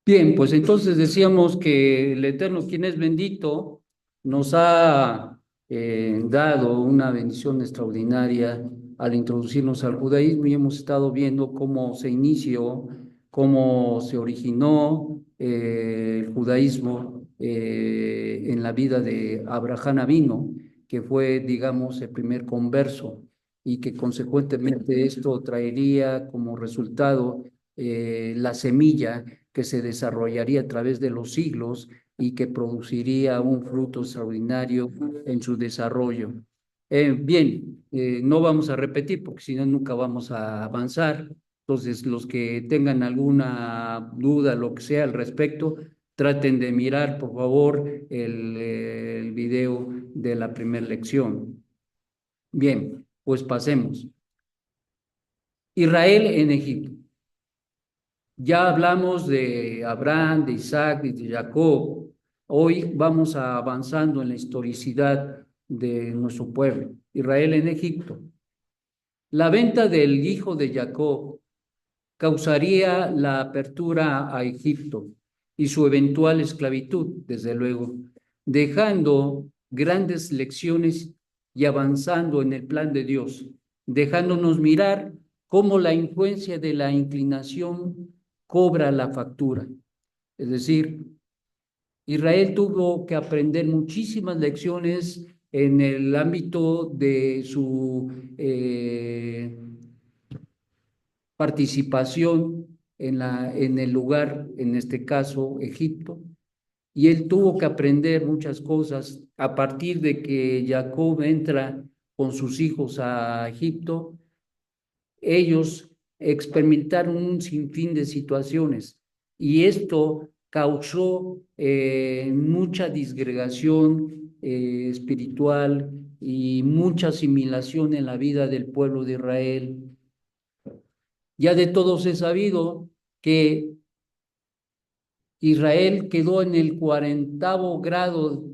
Bien, pues entonces decíamos que el Eterno, quien es bendito, nos ha dado una bendición extraordinaria al introducirnos al judaísmo y hemos estado viendo cómo se inició, cómo se originó el judaísmo en la vida de Abraham Avino, que fue, digamos, el primer converso y que consecuentemente esto traería como resultado la semilla que se desarrollaría a través de los siglos y que produciría un fruto extraordinario en su desarrollo. Bien, no vamos a repetir porque si no nunca vamos a avanzar. Entonces, los que tengan alguna duda, lo que sea al respecto, traten de mirar, por favor, el video de la primera lección. Bien, pues pasemos. Israel en Egipto. Ya hablamos de Abraham, de Isaac y de Jacob. Hoy vamos avanzando en la historicidad de nuestro pueblo, Israel en Egipto. La venta del hijo de Jacob causaría la apertura a Egipto y su eventual esclavitud, desde luego, dejando grandes lecciones y avanzando en el plan de Dios, dejándonos mirar cómo la influencia de la inclinación cobra la factura. Es decir, Israel tuvo que aprender muchísimas lecciones en el ámbito de su participación en el lugar, en este caso Egipto, y él tuvo que aprender muchas cosas a partir de que Jacob entra con sus hijos a Egipto. Ellos experimentaron un sinfín de situaciones y esto causó mucha disgregación espiritual y mucha asimilación en la vida del pueblo de Israel. Ya de todos he sabido que Israel quedó en el 40º grado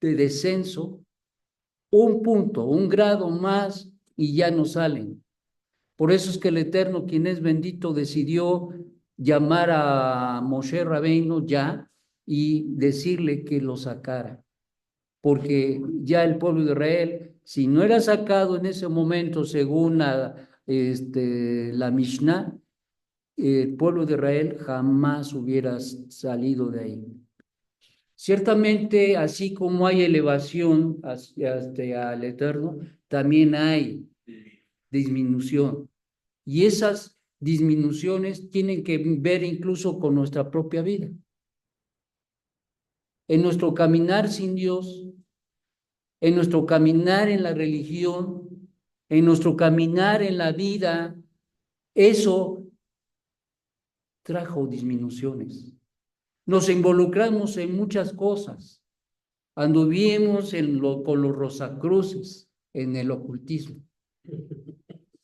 de descenso, un punto, un grado más y ya no salen. Por eso es que el Eterno, quien es bendito, decidió llamar a Moshe Rabbeinu ya y decirle que lo sacara, porque ya el pueblo de Israel, si no era sacado en ese momento según la Mishnah, el pueblo de Israel jamás hubiera salido de ahí. Ciertamente, así como hay elevación hacia el Eterno, también hay disminución. Y esas disminuciones tienen que ver incluso con nuestra propia vida. En nuestro caminar sin Dios, en nuestro caminar en la religión, en nuestro caminar en la vida, eso trajo disminuciones. Nos involucramos en muchas cosas. Anduvimos con los Rosacruces en el ocultismo.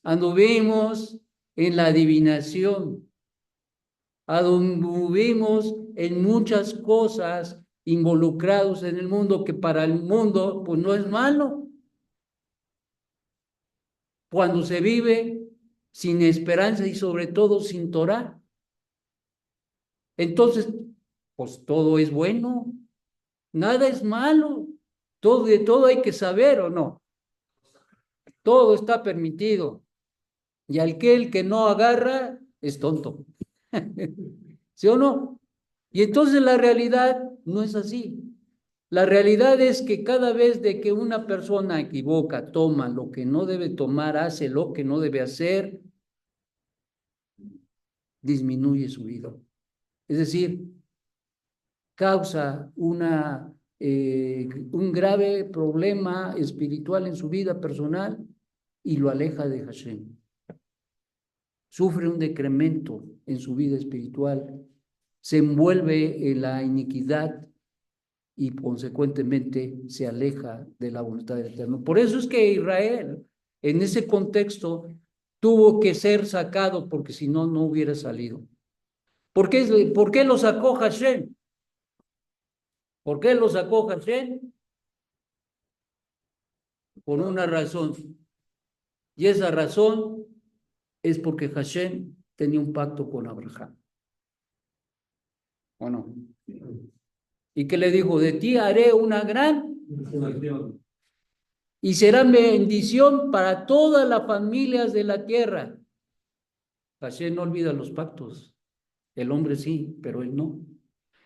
Anduvimos en la adivinación. Anduvimos en muchas cosas involucrados en el mundo que para el mundo pues no es malo. Cuando se vive sin esperanza y sobre todo sin Torah. Entonces, pues todo es bueno, nada es malo. Todo, de todo hay que saber o no. Todo está permitido. Y aquel que no agarra es tonto. ¿Sí o no? Y entonces la realidad no es así. La realidad es que cada vez de que una persona equivoca, toma lo que no debe tomar, hace lo que no debe hacer, disminuye su vida. Es decir, causa un grave problema espiritual en su vida personal y lo aleja de Hashem. Sufre un decremento en su vida espiritual, se envuelve en la iniquidad y consecuentemente se aleja de la voluntad del Eterno. Por eso es que Israel, en ese contexto, tuvo que ser sacado porque si no, no hubiera salido. ¿Por qué lo sacó Hashem? ¿Por qué lo sacó Hashem? Por una razón. Y esa razón es porque Hashem tenía un pacto con Abraham. ¿O no? ¿Y qué le dijo? De ti haré una gran y será bendición para todas las familias de la tierra. Hashem no olvida los pactos. El hombre sí, pero él no.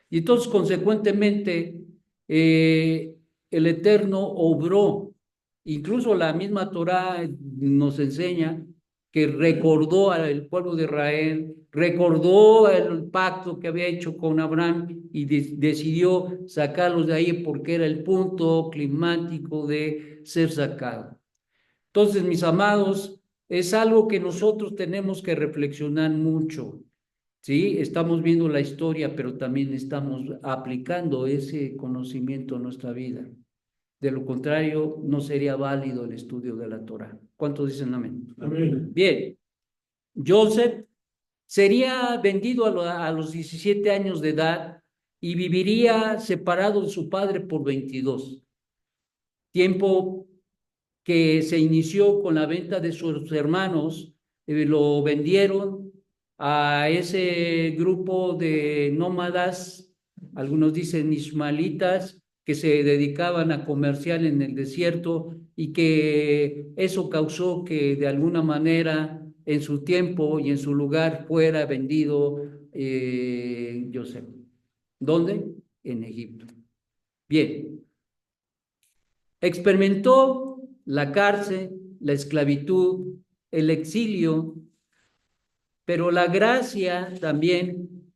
Y entonces, consecuentemente, el Eterno obró. Incluso la misma Torá nos enseña que recordó al pueblo de Israel, recordó el pacto que había hecho con Abraham y decidió sacarlos de ahí porque era el punto climático de ser sacado. Entonces, mis amados, es algo que nosotros tenemos que reflexionar mucho. Sí, estamos viendo la historia, pero también estamos aplicando ese conocimiento a nuestra vida. De lo contrario, no sería válido el estudio de la Torá. ¿Cuántos dicen amén? Amén. Bien, Joseph sería vendido a los 17 años de edad y viviría separado de su padre por 22. Tiempo que se inició con la venta de sus hermanos, lo vendieron a ese grupo de nómadas, algunos dicen ismaelitas, que se dedicaban a comerciar en el desierto y que eso causó que de alguna manera en su tiempo y en su lugar fuera vendido Joseph. ¿Dónde? En Egipto. Bien. Experimentó la cárcel, la esclavitud, el exilio, pero la gracia también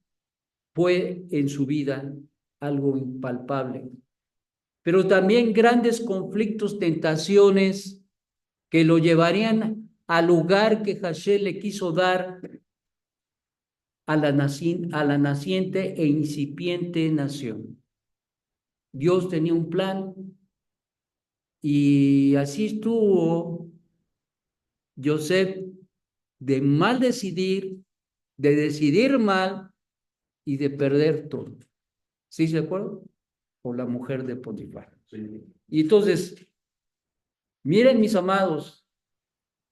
fue en su vida algo impalpable. Pero también grandes conflictos, tentaciones que lo llevarían al lugar que Hashem le quiso dar a la naciente e incipiente nación. Dios tenía un plan y así estuvo Joseph de mal decidir, de decidir mal y de perder todo. ¿Sí se acuerdan? Por la mujer de Potifar. Sí. Y entonces, miren mis amados,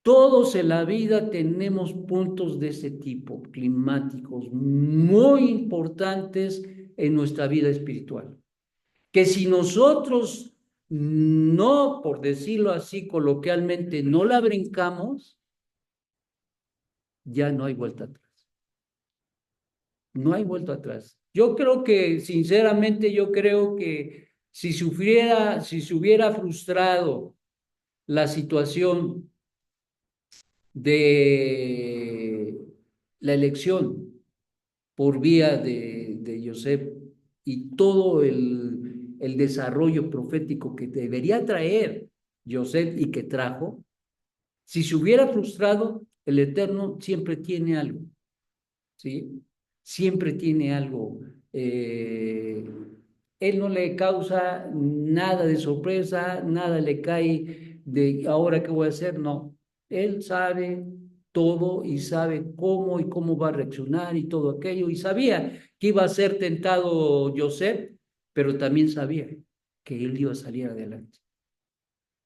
todos en la vida tenemos puntos de ese tipo, climáticos, muy importantes en nuestra vida espiritual. Que si nosotros no, por decirlo así coloquialmente, no la brincamos, ya no hay vuelta atrás. No hay vuelta atrás. Yo creo que, sinceramente, yo creo que si se hubiera frustrado la situación de la elección por vía de Joseph y todo el desarrollo profético que debería traer Joseph y que trajo, si se hubiera frustrado, el Eterno siempre tiene algo. ¿Sí? Siempre tiene algo. Él no le causa nada de sorpresa, nada le cae de ahora qué voy a hacer, no. Él sabe todo y sabe cómo y cómo va a reaccionar y todo aquello. Y sabía que iba a ser tentado Joseph, pero también sabía que él iba a salir adelante.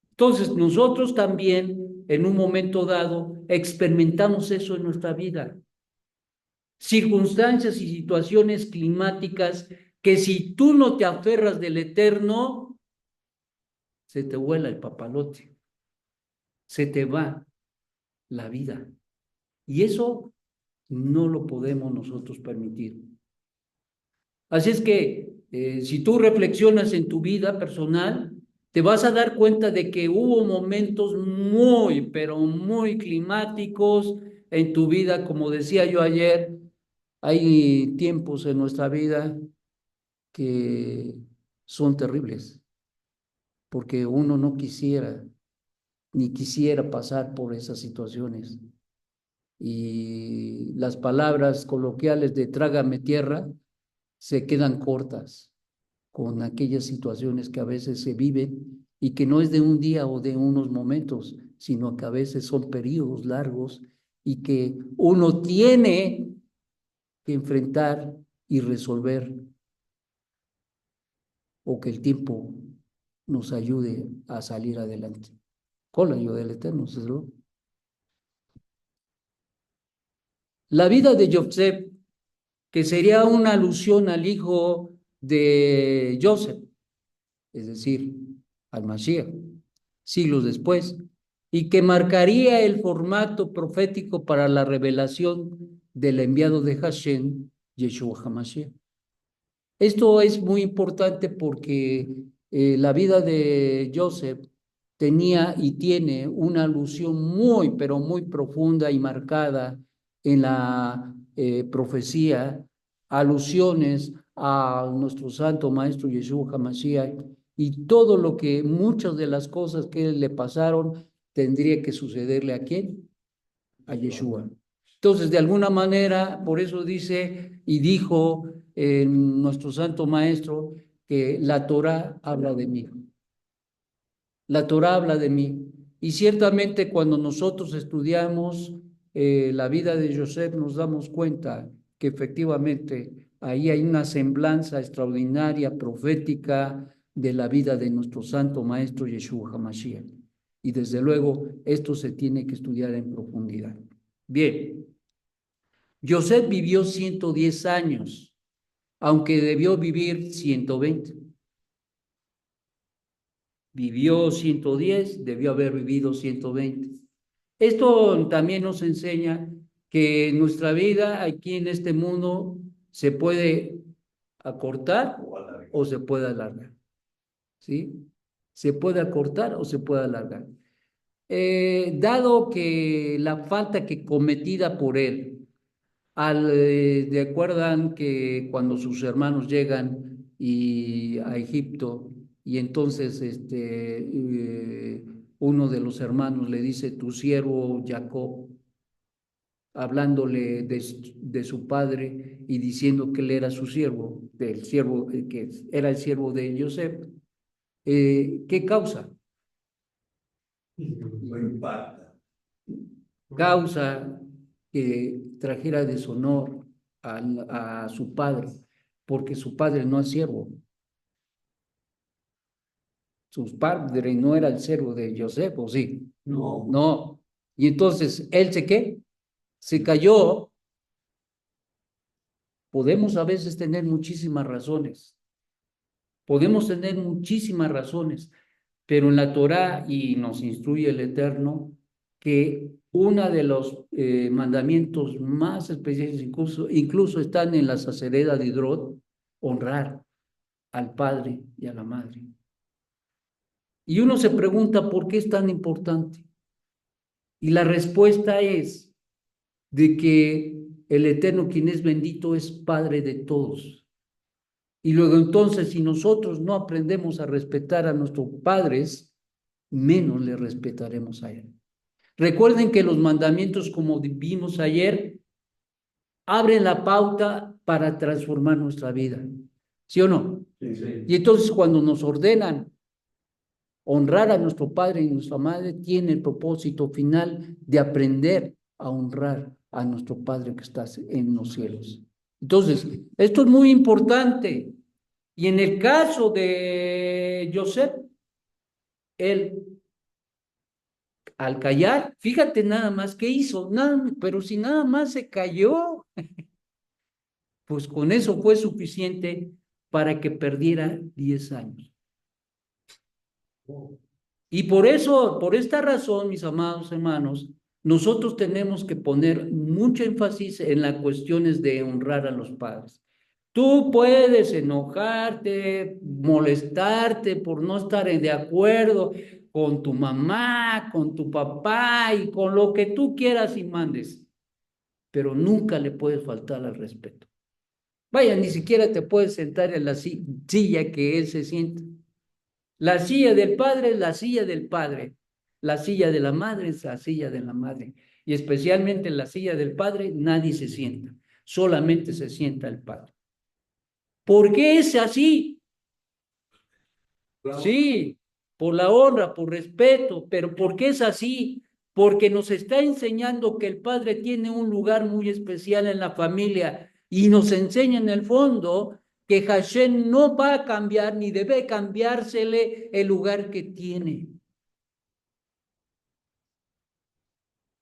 Entonces, nosotros también, en un momento dado, experimentamos eso en nuestra vida. Circunstancias y situaciones climáticas que si tú no te aferras del Eterno, se te vuela el papalote, se te va la vida. Y eso no lo podemos nosotros permitir. Así es que si tú reflexionas en tu vida personal, te vas a dar cuenta de que hubo momentos muy, pero muy climáticos en tu vida, como decía yo ayer, hay tiempos en nuestra vida que son terribles, porque uno no quisiera, ni quisiera pasar por esas situaciones. Y las palabras coloquiales de trágame tierra se quedan cortas con aquellas situaciones que a veces se viven y que no es de un día o de unos momentos, sino que a veces son periodos largos y que uno tiene que enfrentar y resolver o que el tiempo nos ayude a salir adelante. Con la ayuda del Eterno, desde luego. La vida de Yosef, que sería una alusión al hijo de Joseph, es decir, al Mashiach, siglos después, y que marcaría el formato profético para la revelación del enviado de Hashem, Yeshua HaMashiach. Esto es muy importante porque la vida de Joseph tenía y tiene una alusión muy, pero muy profunda y marcada en la profecía, alusiones a nuestro santo maestro Yeshua HaMashiach y todo lo que, muchas de las cosas que le pasaron, tendría que sucederle a quién, a Yeshua. Entonces, de alguna manera, por eso dice y dijo nuestro santo maestro que la Torá habla de mí. La Torá habla de mí. Y ciertamente cuando nosotros estudiamos la vida de Joseph nos damos cuenta que efectivamente ahí hay una semblanza extraordinaria, profética de la vida de nuestro santo maestro Yeshua HaMashiach. Y desde luego esto se tiene que estudiar en profundidad. Bien, Joseph vivió 110 años, aunque debió vivir 120. Vivió 110, debió haber vivido 120. Esto también nos enseña que nuestra vida aquí en este mundo se puede acortar o se puede alargar. ¿Sí? Se puede acortar o se puede alargar. Dado que la falta que cometida por él, de acuerdan que cuando sus hermanos llegan a Egipto y entonces uno de los hermanos le dice, tu siervo Jacob, hablándole de su padre y diciendo que él era su siervo, del siervo, que era el siervo de Joseph, ¿qué causa? Lo impacta. Causa que trajera deshonor a su padre, porque su padre no es siervo. Su padre no era el siervo de Joseph, ¿o sí? No. No. Y entonces, ¿él se qué? Se cayó. Podemos a veces tener muchísimas razones. Podemos tener muchísimas razones, pero en la Torá, y nos instruye el Eterno, que uno de los mandamientos más especiales, incluso están en la Sacereda de Hidrot, honrar al padre y a la madre. Y uno se pregunta por qué es tan importante. Y la respuesta es de que el Eterno, quien es bendito, es Padre de todos. Y luego entonces, si nosotros no aprendemos a respetar a nuestros padres, menos le respetaremos a Él. Recuerden que los mandamientos, como vimos ayer, abren la pauta para transformar nuestra vida. ¿Sí o no? Sí, sí. Y entonces cuando nos ordenan honrar a nuestro padre y nuestra madre, tiene el propósito final de aprender a honrar a nuestro Padre que está en los cielos. Entonces, esto es muy importante. Y en el caso de Joseph, él al callar, fíjate nada más qué hizo, nada, pero si nada más se cayó, pues con eso fue suficiente para que perdiera 10 años. Y por eso, por esta razón, mis amados hermanos, nosotros tenemos que poner mucho énfasis en las cuestiones de honrar a los padres. Tú puedes enojarte, molestarte por no estar de acuerdo con tu mamá, con tu papá y con lo que tú quieras y mandes, pero nunca le puedes faltar al respeto. Vaya, ni siquiera te puedes sentar en la silla que él se sienta. La silla del padre es la silla del padre. La silla de la madre es la silla de la madre. Y especialmente en la silla del padre nadie se sienta. Solamente se sienta el padre. ¿Por qué es así? Sí, por la honra, por respeto, pero ¿por qué es así? Porque nos está enseñando que el padre tiene un lugar muy especial en la familia y nos enseña en el fondo que Hashem no va a cambiar ni debe cambiársele el lugar que tiene.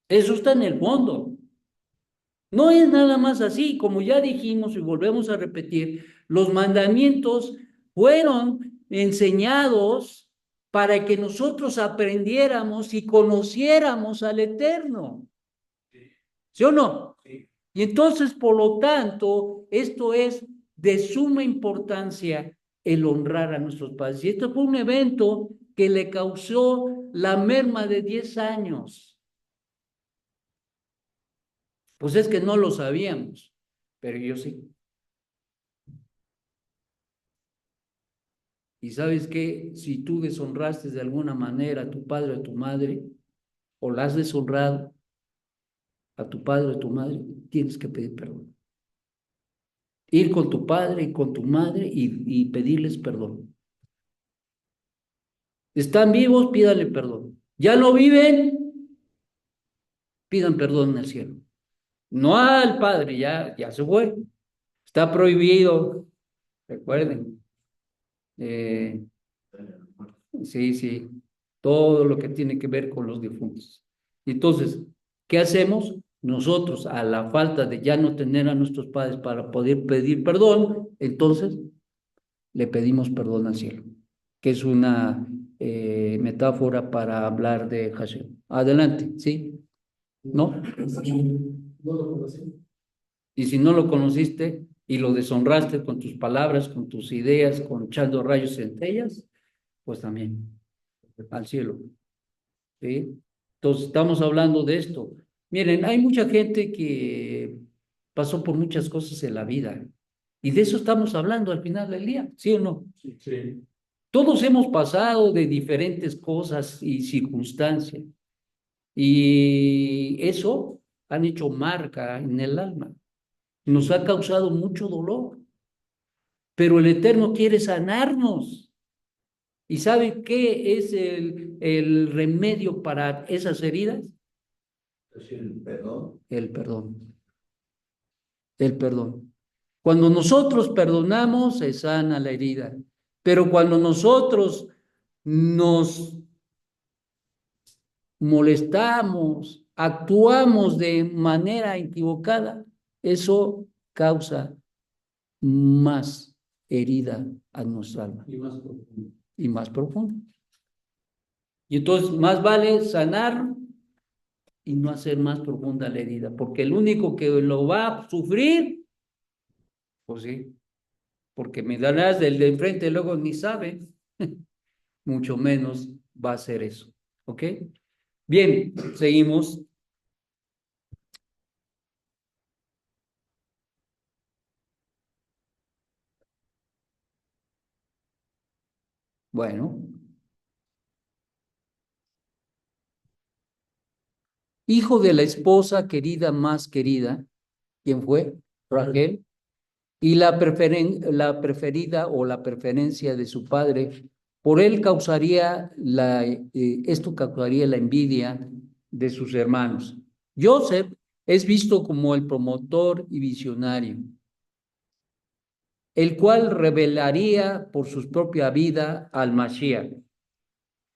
Eso está en el fondo. No es nada más así, como ya dijimos y volvemos a repetir, los mandamientos fueron enseñados para que nosotros aprendiéramos y conociéramos al Eterno. ¿Sí o no? Sí. Y entonces, por lo tanto, esto es de suma importancia el honrar a nuestros padres. Y esto fue un evento que le causó la merma de 10 años. Pues es que no lo sabíamos, pero yo sí. Y sabes que si tú deshonraste de alguna manera a tu padre o a tu madre, o la has deshonrado a tu padre o a tu madre, tienes que pedir perdón. Ir con tu padre y con tu madre y pedirles perdón. Están vivos, pídale perdón. Ya no viven, pidan perdón en el cielo. No al padre, ya se fue. Está prohibido, recuerden. Eh, sí, sí, todo lo que tiene que ver con los difuntos. Entonces, ¿qué hacemos? Nosotros, a la falta de ya no tener a nuestros padres para poder pedir perdón, entonces le pedimos perdón al cielo, que es una metáfora para hablar de Hashem. Adelante, ¿sí? ¿No? No lo conocí. Y si no lo conociste y lo deshonraste con tus palabras, con tus ideas, con echando rayos y centellas, pues también al cielo. ¿Sí? Entonces, estamos hablando de esto. Miren, hay mucha gente que pasó por muchas cosas en la vida y de eso estamos hablando al final del día, ¿sí o no? Sí. Sí. Todos hemos pasado de diferentes cosas y circunstancias y eso han hecho marca en el alma. Nos ha causado mucho dolor, pero el Eterno quiere sanarnos. ¿Y sabe qué es el remedio para esas heridas? Es el perdón. El perdón. El perdón. Cuando nosotros perdonamos, se sana la herida. Pero cuando nosotros nos molestamos, actuamos de manera equivocada, eso causa más herida a nuestra alma. Y más profundo. Y más profundo. Y entonces más vale sanar y no hacer más profunda la herida, porque el único que lo va a sufrir, pues sí, porque me darás del de enfrente luego ni sabe, mucho menos va a ser eso. ¿Ok? Bien, seguimos. Bueno, hijo de la esposa querida más querida, ¿quién fue? Raquel. Y la preferida o la preferencia de su padre, por él causaría esto causaría la envidia de sus hermanos. Joseph es visto como el promotor y visionario, el cual revelaría por su propia vida al Mashiach.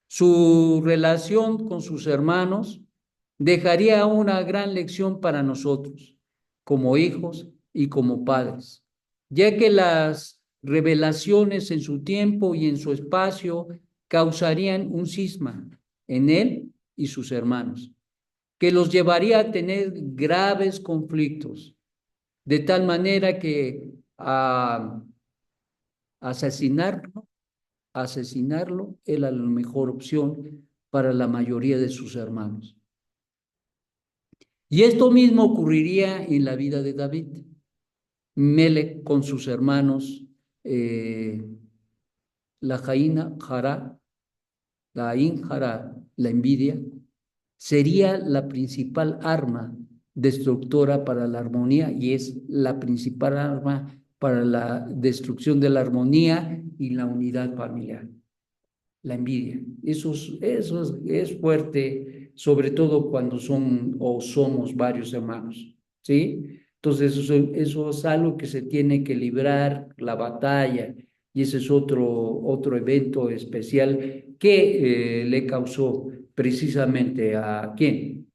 Su relación con sus hermanos dejaría una gran lección para nosotros, como hijos y como padres, ya que las revelaciones en su tiempo y en su espacio causarían un cisma en él y sus hermanos, que los llevaría a tener graves conflictos, de tal manera que a asesinarlo era la mejor opción para la mayoría de sus hermanos. Y esto mismo ocurriría en la vida de David. Melec con sus hermanos, eh, la Jaina Jara, la Ain Jara, la envidia, sería la principal arma destructora para la armonía y es la principal arma para la destrucción de la armonía y la unidad familiar. La envidia. Es fuerte, sobre todo cuando son o somos varios hermanos, ¿sí? Entonces eso es algo que se tiene que librar, la batalla, y ese es otro evento especial que le causó precisamente a ¿quién?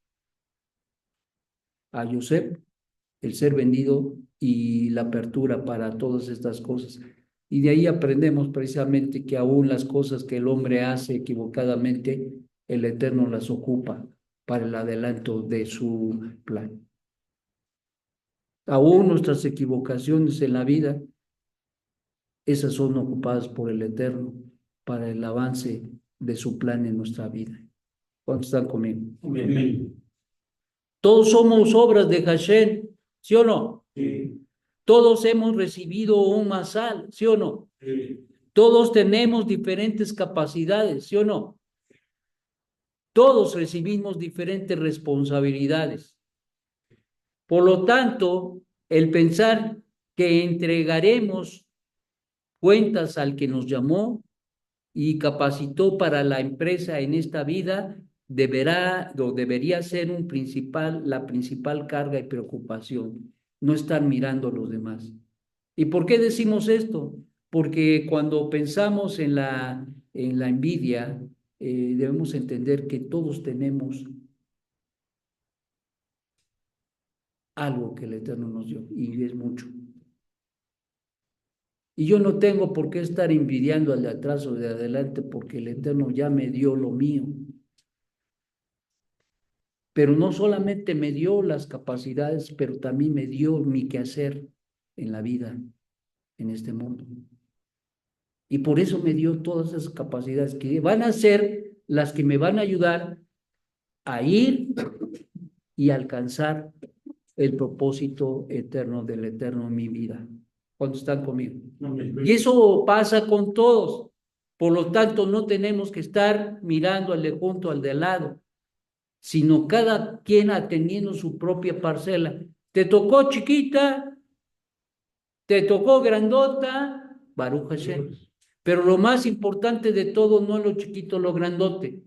A Josep, el ser vendido y la apertura para todas estas cosas. Y de ahí aprendemos precisamente que aún las cosas que el hombre hace equivocadamente, el Eterno las ocupa para el adelanto de su plan. Aún nuestras equivocaciones en la vida, esas son ocupadas por el Eterno para el avance de su plan en nuestra vida. ¿Cuántos están conmigo? Amén. Todos somos obras de Hashem, ¿sí o no? Sí. Todos hemos recibido un masal, ¿sí o no? Sí. Todos tenemos diferentes capacidades, ¿sí o no? Todos recibimos diferentes responsabilidades. Por lo tanto, el pensar que entregaremos cuentas al que nos llamó y capacitó para la empresa en esta vida debería ser la principal carga y preocupación, no estar mirando a los demás. ¿Y por qué decimos esto? Porque cuando pensamos en la envidia, debemos entender que todos tenemos algo que el Eterno nos dio, y es mucho. Y yo no tengo por qué estar envidiando al de atrás o de adelante, porque el Eterno ya me dio lo mío. Pero no solamente me dio las capacidades, pero también me dio mi quehacer en la vida, en este mundo. Y por eso me dio todas esas capacidades que van a ser las que me van a ayudar a ir y alcanzar el propósito eterno del Eterno en mi vida, cuando están conmigo. Y eso pasa con todos. Por lo tanto, no tenemos que estar mirando al de junto, al de al lado, sino cada quien atendiendo su propia parcela. Te tocó chiquita, te tocó grandota, Baruch Hashem. Pero lo más importante de todo no es lo chiquito, lo grandote,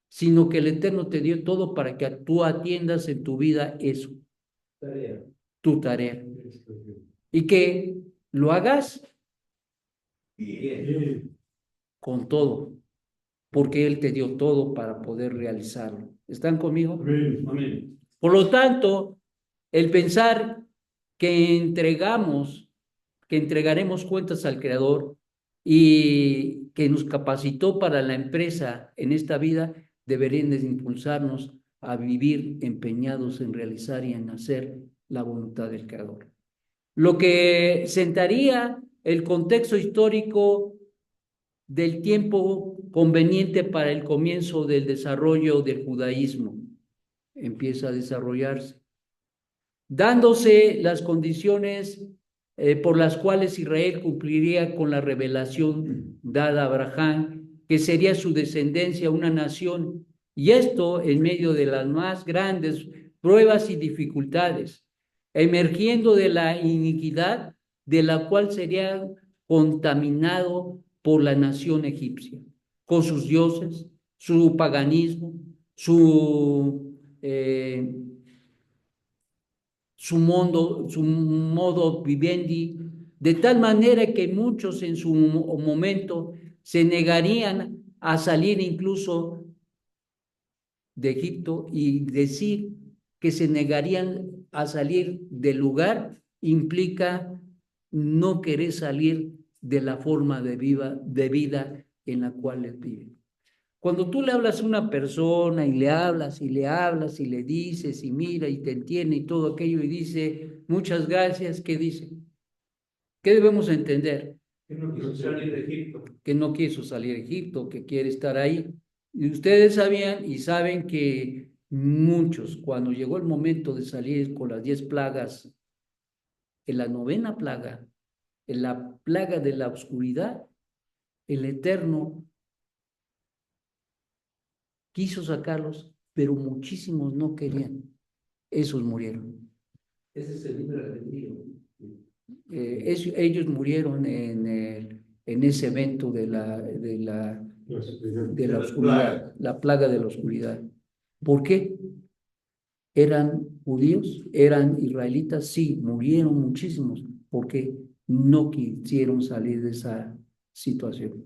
sino que el Eterno te dio todo para que tú atiendas en tu vida eso, tu tarea. Y que lo hagas con todo, porque Él te dio todo para poder realizarlo. ¿Están conmigo? Amén. Por lo tanto, el pensar que entregaremos cuentas al Creador y que nos capacitó para la empresa en esta vida, deberían de impulsarnos a vivir empeñados en realizar y en hacer la voluntad del Creador. Lo que sentaría el contexto histórico del tiempo conveniente para el comienzo del desarrollo del judaísmo. Empieza a desarrollarse, dándose las condiciones por las cuales Israel cumpliría con la revelación dada a Abraham, que sería su descendencia una nación, y esto en medio de las más grandes pruebas y dificultades, emergiendo de la iniquidad de la cual sería contaminado por la nación egipcia, con sus dioses, su paganismo, su modo vivendi, de tal manera que muchos en su momento se negarían a salir incluso de Egipto, y decir que se negarían a salir del lugar implica no querer salir de la forma de vida en la cual viven. Cuando tú le hablas a una persona y le hablas y le hablas y le dices y mira y te entiende y todo aquello y dice muchas gracias, ¿qué dice? ¿Qué debemos entender? Que no quiso salir de Egipto. Que no quiso salir a Egipto, que quiere estar ahí. Y ustedes sabían y saben que muchos, cuando llegó el momento de salir con las 10 plagas, en la novena plaga, en la plaga de la oscuridad, el Eterno quiso sacarlos, pero muchísimos no querían. Esos murieron. Ese es el libre albedrío. Ellos murieron en ese evento de la oscuridad, la plaga de la oscuridad. ¿Por qué? ¿Eran judíos? ¿Eran israelitas? Sí, murieron muchísimos porque no quisieron salir de esa situación.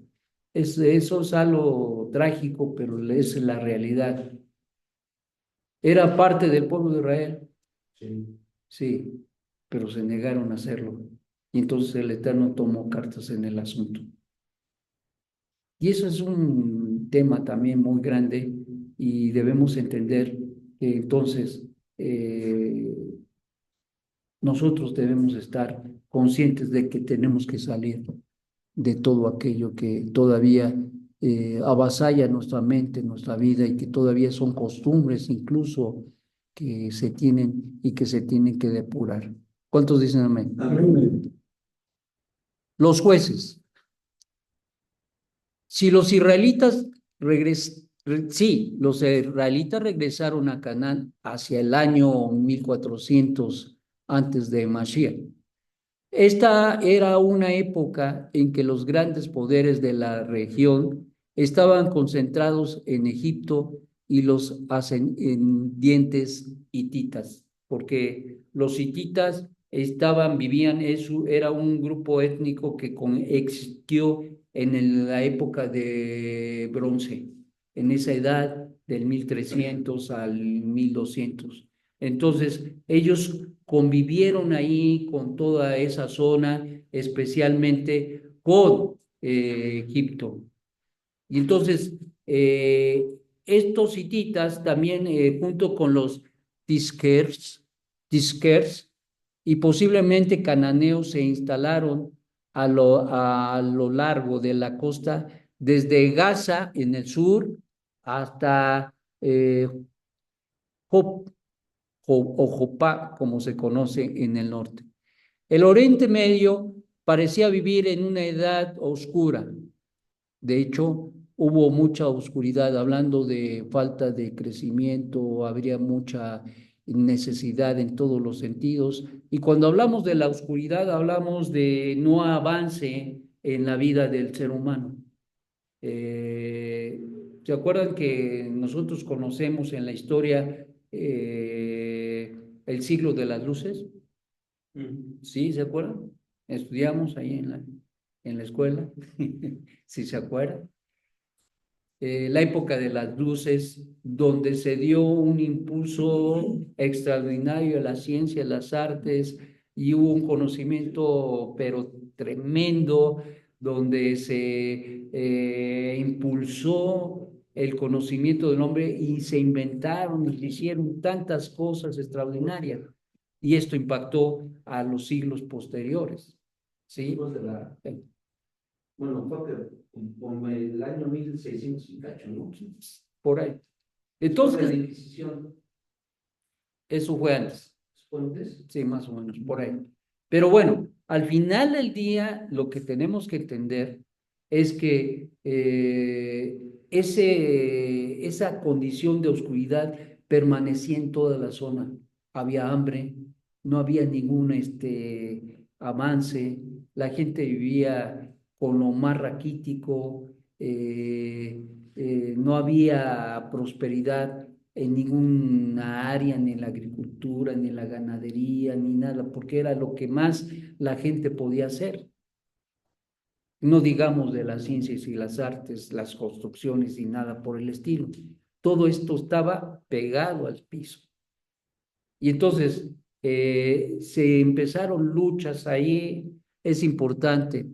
Eso es algo trágico, pero es la realidad. Era parte del pueblo de Israel. Sí. Sí. pero se negaron a hacerlo. Y entonces el Eterno tomó cartas en el asunto. Y eso es un tema también muy grande y debemos entender que entonces eh, nosotros debemos estar conscientes de que tenemos que salir de todo aquello que todavía avasalla nuestra mente, nuestra vida y que todavía son costumbres incluso que se tienen y que se tienen que depurar. ¿Cuántos dicen amén? Amén. Los jueces. Si los israelitas sí, los israelitas regresaron a Canaán hacia el año 1400 antes de Mashiach. Esta era una época en que los grandes poderes de la región estaban concentrados en Egipto y los ascendientes hititas, porque los hititas vivían, eso era un grupo étnico que existió en la época de bronce, en esa edad del 1300 al 1200. Entonces, ellos convivieron ahí con toda esa zona, especialmente con Egipto. Y entonces, estos hititas también, junto con los Tiskers y posiblemente cananeos, se instalaron a lo largo de la costa, desde Gaza en el sur hasta Job o Jopá, como se conoce en el norte. El Oriente Medio parecía vivir en una edad oscura. De hecho, hubo mucha oscuridad, hablando de falta de crecimiento, habría mucha necesidad en todos los sentidos. Y cuando hablamos de la oscuridad, hablamos de no avance en la vida del ser humano. Eh, ¿Se acuerdan que nosotros conocemos en la historia el siglo de las luces? ¿Sí? ¿Se acuerdan? Estudiamos ahí en la escuela, si se acuerdan. La época de las luces, donde se dio un impulso extraordinario a la ciencia, a las artes, y hubo un conocimiento, pero tremendo, donde se impulsó el conocimiento del hombre y se inventaron y se hicieron tantas cosas extraordinarias. Y esto impactó a los siglos posteriores. ¿Sí? Bueno, fue como el año 1600 y cacho, ¿no? Por ahí. Entonces, la Entonces, Inquisición, eso fue antes. ¿fue antes? Sí, más o menos, por ahí. Pero bueno, al final del día, lo que tenemos que entender es que esa condición de oscuridad permanecía en toda la zona. Había hambre, no había ningún avance, la gente vivía con lo más raquítico, no había prosperidad en ninguna área, ni en la agricultura, ni en la ganadería, ni nada, porque era lo que más la gente podía hacer. No digamos de las ciencias y las artes, las construcciones y nada por el estilo. Todo esto estaba pegado al piso. Y entonces se empezaron luchas ahí, es importante.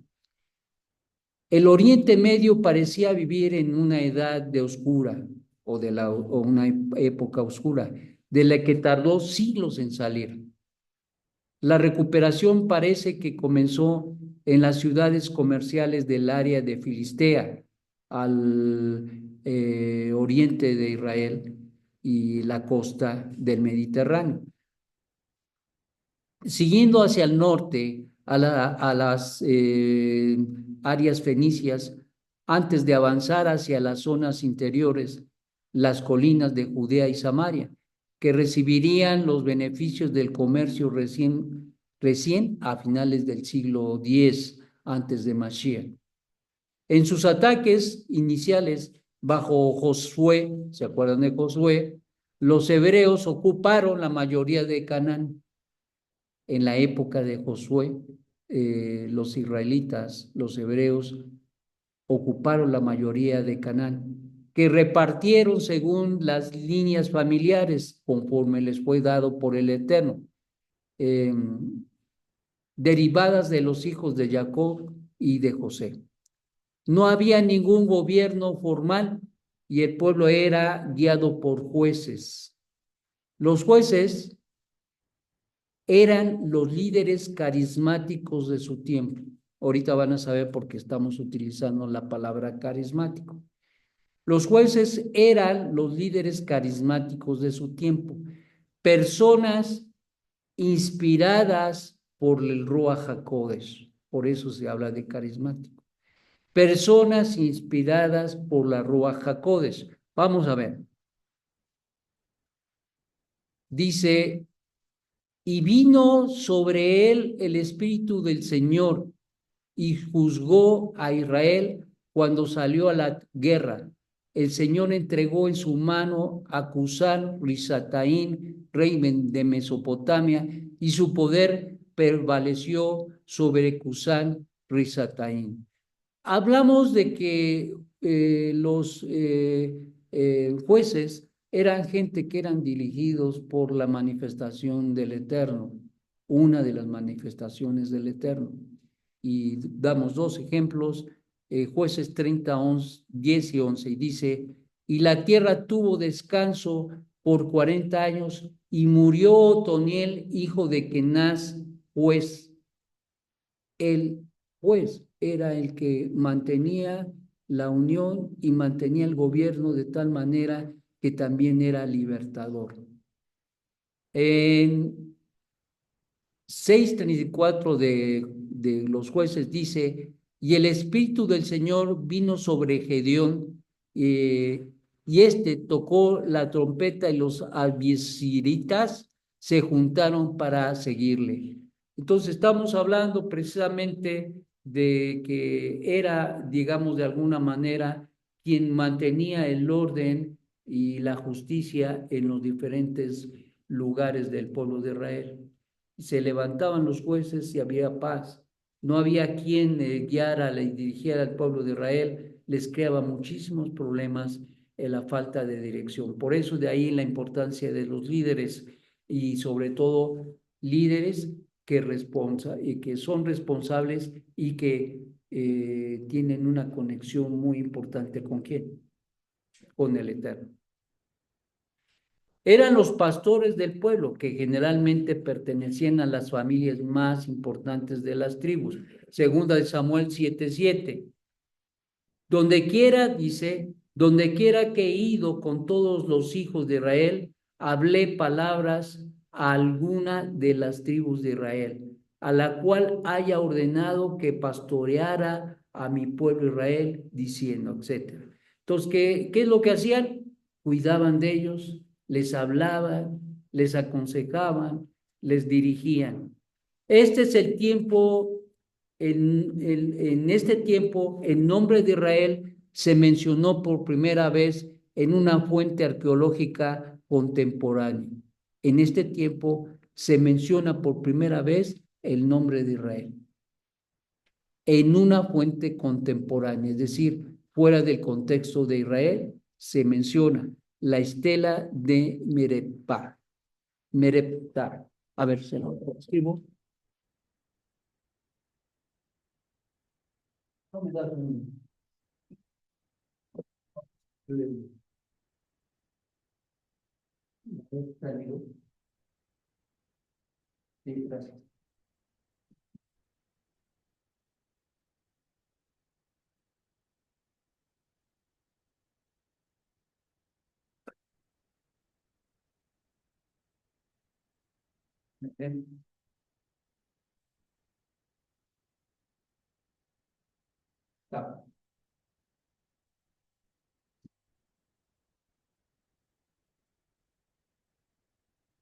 El Oriente Medio parecía vivir en una edad de oscura o una época oscura, de la que tardó siglos en salir. La recuperación parece que comenzó en las ciudades comerciales del área de Filistea, al oriente de Israel y la costa del Mediterráneo. Siguiendo hacia el norte, a las áreas fenicias, antes de avanzar hacia las zonas interiores, las colinas de Judea y Samaria, que recibirían los beneficios del comercio recién a finales del siglo X antes de Mashiach. En sus ataques iniciales bajo Josué, ¿se acuerdan de Josué? Los hebreos ocuparon la mayoría de Canaán. En la época de Josué, los israelitas, los hebreos, ocuparon la mayoría de Canaán, que repartieron según las líneas familiares, conforme les fue dado por el Eterno. derivadas de los hijos de Jacob y de José. No había ningún gobierno formal y el pueblo era guiado por jueces. Los jueces eran los líderes carismáticos de su tiempo. Ahorita van a saber por qué estamos utilizando la palabra carismático. Los jueces eran los líderes carismáticos de su tiempo, personas inspiradas por el Ruach HaKodesh, por eso se habla de carismático. Personas inspiradas por la Ruach HaKodesh. Vamos a ver. Dice, y vino sobre él el Espíritu del Señor y juzgó a Israel cuando salió a la guerra. El Señor entregó en su mano a Cusán Risataín, rey de Mesopotamia, y su poder prevaleció sobre Cusán Risataín. Hablamos de que los jueces eran gente que eran dirigidos por la manifestación del Eterno, una de las manifestaciones del Eterno. Y damos dos ejemplos, jueces 30, 10 y 11, y dice, y la tierra tuvo descanso por 40 años, y murió Otoniel, hijo de Kenaz, juez. El juez era el que mantenía la unión y mantenía el gobierno de tal manera que también era libertador. En 6:34 de los jueces dice, y el Espíritu del Señor vino sobre Gedeón, y éste tocó la trompeta y los abiesiritas se juntaron para seguirle. Entonces estamos hablando precisamente de que era, digamos, de alguna manera quien mantenía el orden y la justicia en los diferentes lugares del pueblo de Israel. Se levantaban los jueces y había paz. No había quien guiara y dirigiera al pueblo de Israel. Les creaba muchísimos problemas en la falta de dirección. Por eso de ahí la importancia de los líderes y sobre todo líderes que son responsables y que tienen una conexión muy importante ¿con quién? Con el Eterno. Eran los pastores del pueblo, que generalmente pertenecían a las familias más importantes de las tribus. Segunda de Samuel 7:7. Donde quiera, dice, donde quiera que he ido con todos los hijos de Israel, hablé palabras a alguna de las tribus de Israel, a la cual haya ordenado que pastoreara a mi pueblo Israel, diciendo, etc. Entonces, ¿qué es lo que hacían? Cuidaban de ellos, les hablaban, les aconsejaban, les dirigían. Este es el tiempo, en este tiempo, el nombre de Israel se mencionó por primera vez en una fuente arqueológica contemporánea. En este tiempo se menciona por primera vez el nombre de Israel en una fuente contemporánea, es decir, fuera del contexto de Israel, se menciona la estela de Mereptah. Mereptah. A ver, se lo escribo. No me da un... Sí, gracias.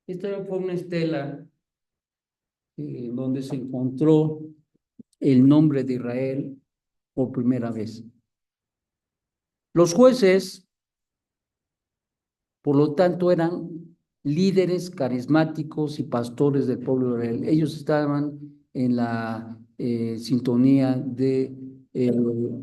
Esta fue una estela donde se encontró el nombre de Israel por primera vez. Los jueces, por lo tanto, eran líderes carismáticos y pastores del pueblo de Israel. Ellos estaban en la sintonía de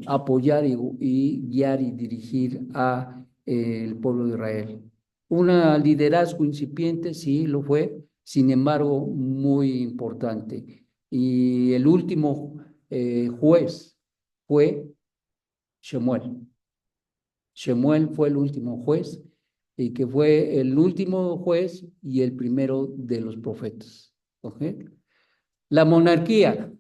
apoyar y guiar y dirigir a el pueblo de Israel. Un liderazgo incipiente, sí, lo fue. sin embargo, muy importante. Y el último juez fue Shemuel. Shemuel fue el último juez y que fue el último juez y el primero de los profetas. ¿Ok? La monarquía.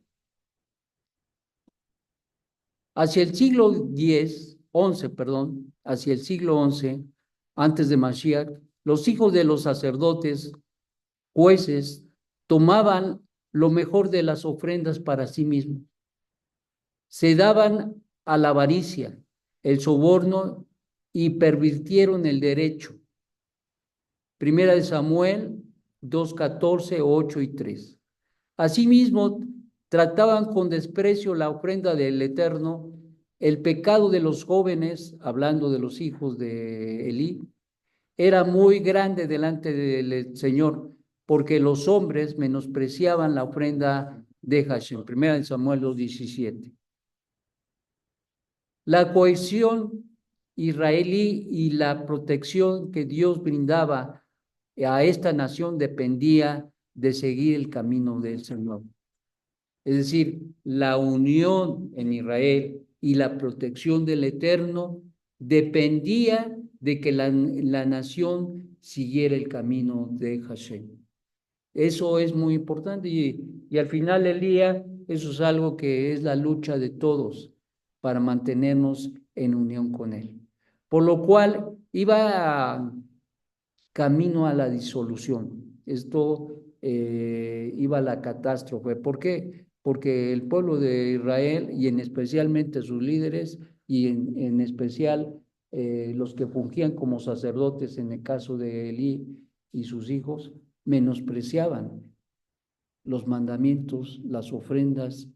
Hacia el siglo XI, perdón, hacia el siglo XI, antes de Mashiach, los hijos de los sacerdotes, jueces, tomaban lo mejor de las ofrendas para sí mismos. Se daban a la avaricia, el soborno y pervirtieron el derecho. Primera de Samuel 2:14, 8 y 3. Asimismo, trataban con desprecio la ofrenda del Eterno, el pecado de los jóvenes, hablando de los hijos de Elí, era muy grande delante del Señor, porque los hombres menospreciaban la ofrenda de Hashem. Primera de Samuel 2:17. La cohesión israelí y la protección que Dios brindaba a esta nación dependía de seguir el camino del Señor. Es decir, la unión en Israel y la protección del Eterno dependía de que la nación siguiera el camino de Hashem. Eso es muy importante y al final del día eso es algo que es la lucha de todos para mantenernos en unión con Él. Por lo cual iba camino a la disolución. Esto iba a la catástrofe. ¿Por qué? Porque el pueblo de Israel y en especialmente sus líderes y en especial los que fungían como sacerdotes en el caso de Elí y sus hijos, menospreciaban los mandamientos, las ofrendas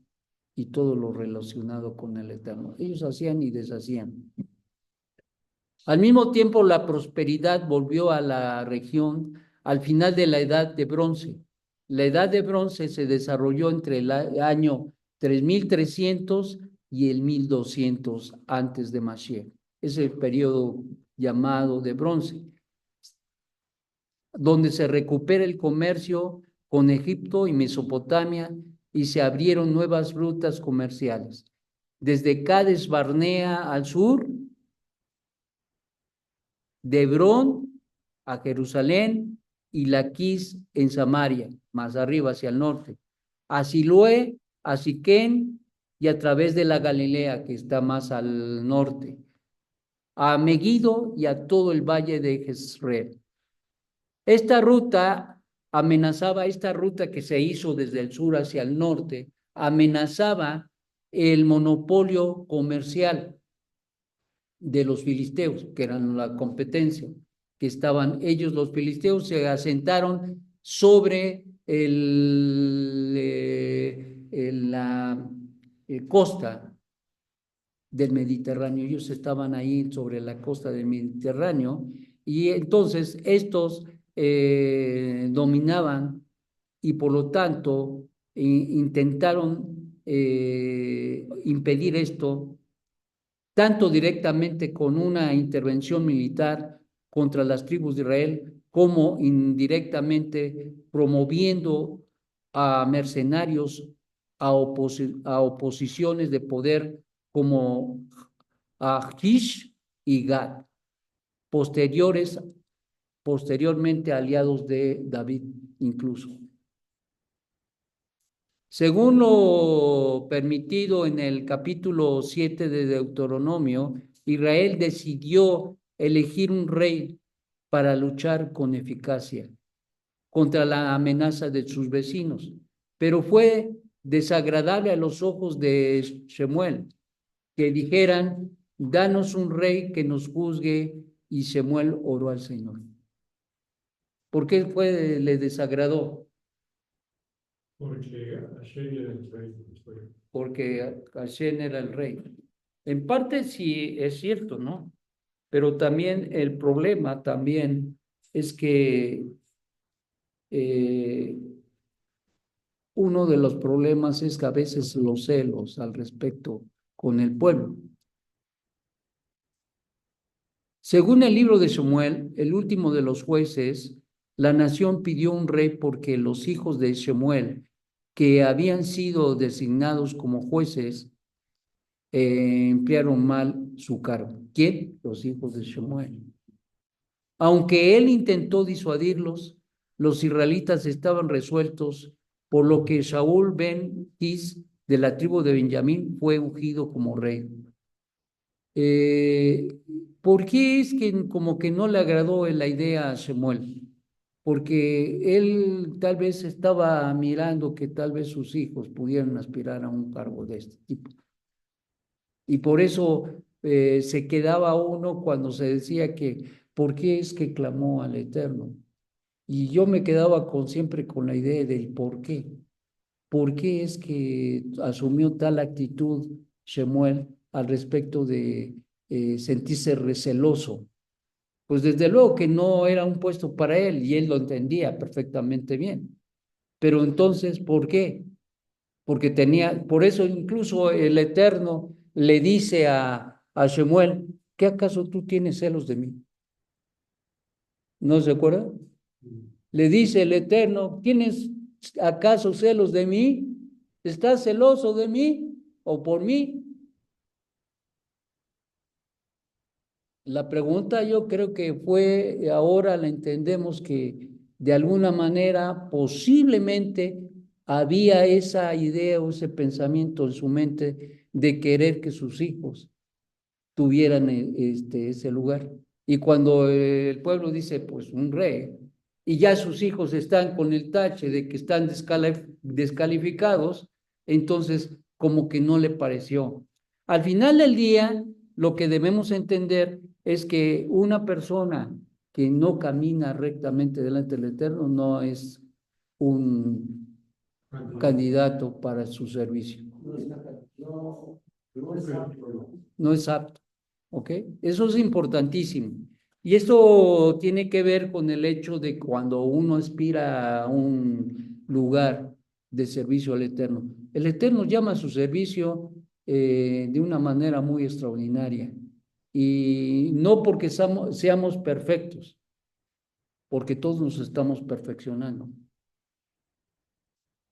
y todo lo relacionado con el Eterno. Ellos hacían y deshacían. Al mismo tiempo, la prosperidad volvió a la región al final de la Edad de Bronce. La Edad de Bronce se desarrolló entre el año 3300 y el 1200 antes de Mashiach. Es el periodo llamado de Bronce, donde se recupera el comercio con Egipto y Mesopotamia y se abrieron nuevas rutas comerciales. Desde Cades Barnea al sur, de Hebrón a Jerusalén y Laquis en Samaria, más arriba hacia el norte, a Siloé, a Siquén y a través de la Galilea, que está más al norte, a Megiddo y a todo el valle de Jezreel. Esta ruta esta ruta que se hizo desde el sur hacia el norte, amenazaba el monopolio comercial de los filisteos, que eran la competencia, que estaban ellos, los filisteos, se asentaron sobre la costa del Mediterráneo. Ellos estaban ahí sobre la costa del Mediterráneo y entonces estos dominaban y por lo tanto intentaron impedir esto tanto directamente con una intervención militar contra las tribus de Israel, como indirectamente promoviendo a mercenarios, a oposiciones de poder como Achish y Gad, posteriormente aliados de David incluso. Según lo permitido en el capítulo 7 de Deuteronomio, Israel decidió elegir un rey para luchar con eficacia contra la amenaza de sus vecinos, pero fue desagradable a los ojos de Shemuel que dijeran, danos un rey que nos juzgue, y Shemuel oró al Señor. ¿Por qué le desagradó? Porque Hashem era el rey. Porque Hashem era el rey. En parte sí es cierto, ¿no? Pero también el problema también es que uno de los problemas es que a veces los celos al respecto con el pueblo. Según el libro de Samuel, el último de los jueces, la nación pidió un rey porque los hijos de Shemuel, que habían sido designados como jueces, emplearon mal su cargo. ¿Quién? Los hijos de Shemuel. Aunque él intentó disuadirlos, los israelitas estaban resueltos, por lo que Saúl ben Kis de la tribu de Benjamín fue ungido como rey. Eh, ¿Por qué es que como que no le agradó la idea a Shemuel? Porque él tal vez estaba mirando que tal vez sus hijos pudieran aspirar a un cargo de este tipo. Y por eso se quedaba uno cuando se decía que, ¿por qué es que clamó al Eterno? Y yo me quedaba siempre con la idea del por qué. ¿Por qué es que asumió tal actitud Shemuel al respecto de sentirse receloso? Pues desde luego que no era un puesto para él y él lo entendía perfectamente bien. Pero entonces, ¿por qué? Porque tenía, por eso incluso el Eterno le dice a Shemuel, ¿qué acaso tú tienes celos de mí? ¿No se acuerda? Le dice el Eterno, ¿tienes acaso celos de mí? ¿Estás celoso de mí o por mí? La pregunta yo creo que fue, ahora la entendemos que de alguna manera posiblemente había esa idea o ese pensamiento en su mente de querer que sus hijos tuvieran ese lugar. Y cuando el pueblo dice, pues un rey, y ya sus hijos están con el tache de que están descalificados, entonces como que no le pareció. Al final del día, lo que debemos entender es que una persona que no camina rectamente delante del Eterno no es un candidato para su servicio. No es apto, ¿ok? Eso es importantísimo. Y esto tiene que ver con el hecho de cuando uno aspira a un lugar de servicio al Eterno. El Eterno llama a su servicio de una manera muy extraordinaria. Y no porque seamos perfectos, porque todos nos estamos perfeccionando.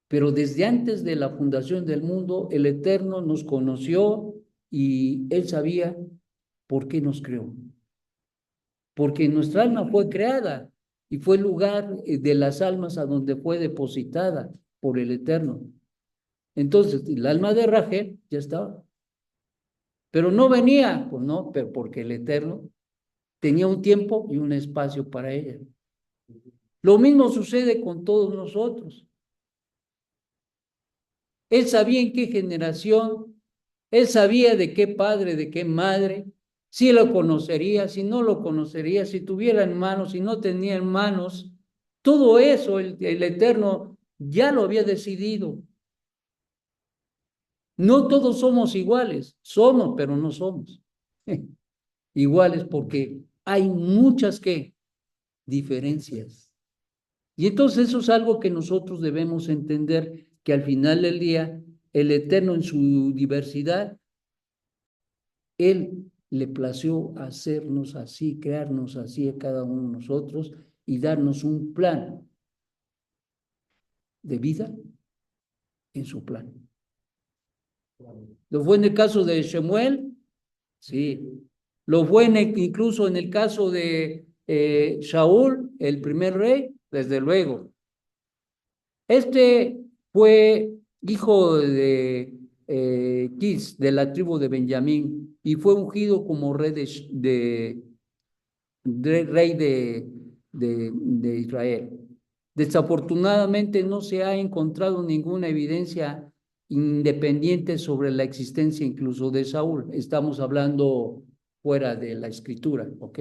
Pero desde antes de la fundación del mundo, el Eterno nos conoció y Él sabía por qué nos creó. Porque nuestra alma fue creada y fue el lugar de las almas a donde fue depositada por el Eterno. Entonces, el alma de Rachel ya estaba. Pero no venía, pues no, pero porque el Eterno tenía un tiempo y un espacio para ella. Lo mismo sucede con todos nosotros. Él sabía en qué generación, él sabía de qué padre, de qué madre, si lo conocería, si no lo conocería, si tuviera hermanos, si no tenía hermanos. Todo eso el Eterno ya lo había decidido. No todos somos iguales, somos, pero no somos iguales porque hay muchas diferencias. Y entonces eso es algo que nosotros debemos entender, que al final del día, el Eterno en su diversidad, Él le plació hacernos así, crearnos así a cada uno de nosotros y darnos un plan de vida en su plan. Lo fue en el caso de Shemuel, sí. Lo fue incluso en el caso de Saúl, el primer rey, desde luego. Este fue hijo de Kis, de la tribu de Benjamín, y fue ungido como rey rey de Israel. Desafortunadamente no se ha encontrado ninguna evidencia independiente sobre la existencia incluso de Saúl. Estamos hablando fuera de la escritura, ¿ok?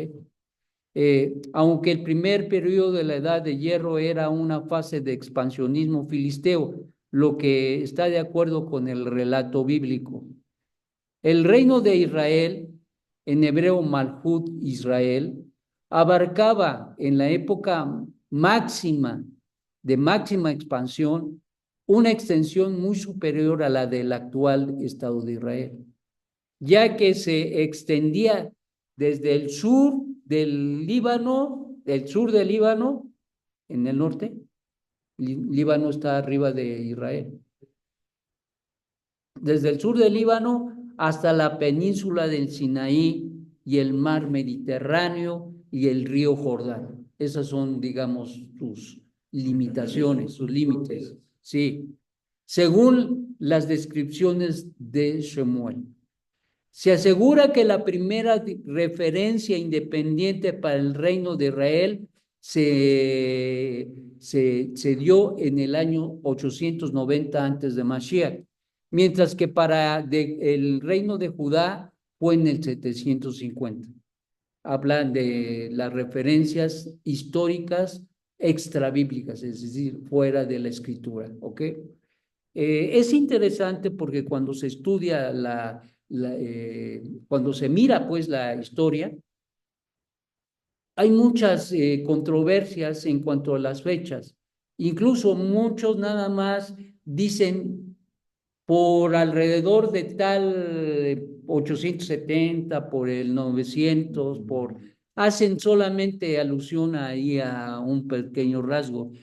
Aunque el primer periodo de la Edad de Hierro era una fase de expansionismo filisteo, lo que está de acuerdo con el relato bíblico. El reino de Israel, en hebreo Malhut Israel, abarcaba en la época máxima, de máxima expansión, una extensión muy superior a la del actual Estado de Israel, ya que se extendía desde el sur del Líbano, en el norte. Líbano está arriba de Israel. Desde el sur del Líbano hasta la península del Sinaí y el mar Mediterráneo y el río Jordán. Esas son, digamos, sus limitaciones, sus límites. Sí, según las descripciones de Shemuel. Se asegura que la primera referencia independiente para el reino de Israel se dio en el año 890 antes de Mashiach, mientras que para el reino de Judá fue en el 750. Hablan de las referencias históricas extrabíblicas, es decir, fuera de la escritura, ¿ok? Es interesante porque cuando se estudia cuando se mira pues la historia, hay muchas controversias en cuanto a las fechas. Incluso muchos nada más dicen por alrededor de tal 870, por el 900, hacen solamente alusión ahí a un pequeño rasgo.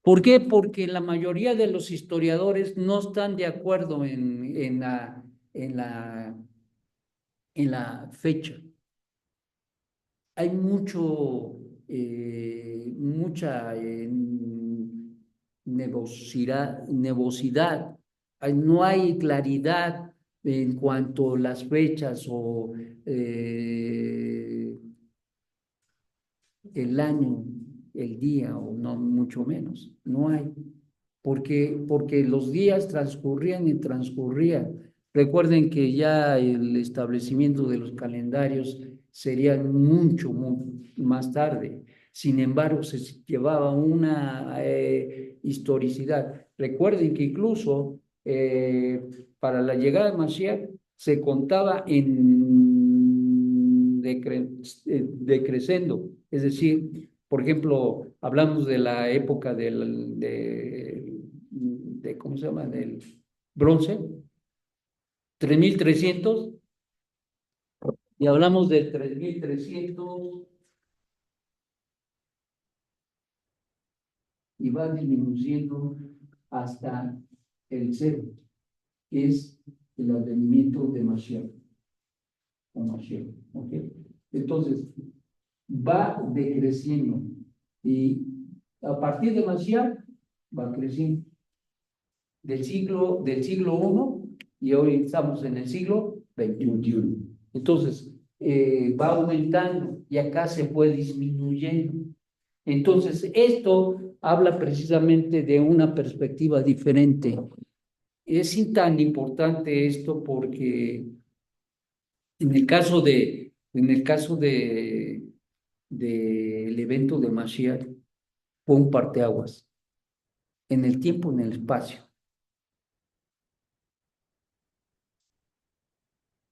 ¿Por qué? Porque la mayoría de los historiadores no están de acuerdo en la, en la fecha. Hay mucha nebulosidad, no hay claridad en cuanto a las fechas o el año, el día, o no, mucho menos, no hay, porque los días transcurrían y transcurrían. Recuerden que ya el establecimiento de los calendarios sería mucho más tarde. Sin embargo, se llevaba una historicidad. Recuerden que incluso para la llegada de Mashiach se contaba en decreciendo, es decir, por ejemplo, hablamos de la época ¿cómo se llama? Del bronce, 3300, y hablamos de 3300 y va disminuyendo hasta el cero, que es el advenimiento de Mashiach, ¿ok? Entonces, va decreciendo y a partir de Mashiach va creciendo del siglo I y hoy estamos en el siglo XXI. Entonces, va aumentando y acá se fue disminuyendo. Entonces, esto habla precisamente de una perspectiva diferente. Es tan importante esto porque del evento de Mashiach fue un parteaguas en el tiempo, en el espacio,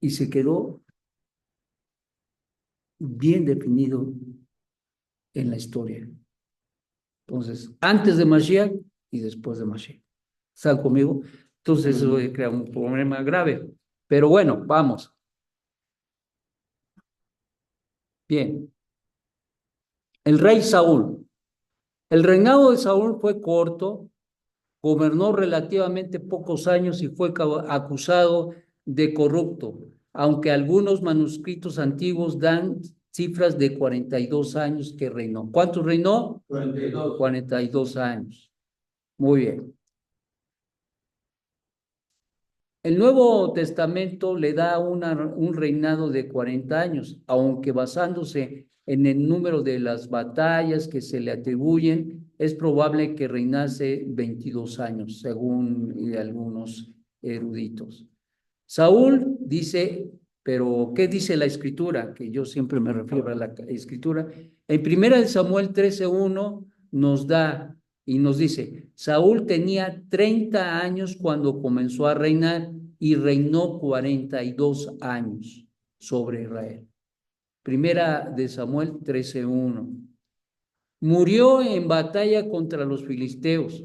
y se quedó bien definido en la historia. Entonces, antes de Mashiach y después de Mashiach. ¿Están conmigo? Entonces eso crea un problema grave. Pero bueno, vamos. Bien. El rey Saúl. El reinado de Saúl fue corto, gobernó relativamente pocos años y fue acusado de corrupto, aunque algunos manuscritos antiguos dan cifras de 42 años que reinó. ¿Cuántos reinó? 42. 42 años. Muy bien. El Nuevo Testamento le da un reinado de 40 años, aunque basándose en el número de las batallas que se le atribuyen, es probable que reinase 22 años, según algunos eruditos. Saúl dice, pero ¿qué dice la Escritura? Que yo siempre me refiero a la Escritura. En 1 Samuel 13:1 nos da y nos dice, Saúl tenía 30 años cuando comenzó a reinar y reinó 42 años sobre Israel. 1 Samuel 13:1. Murió en batalla contra los filisteos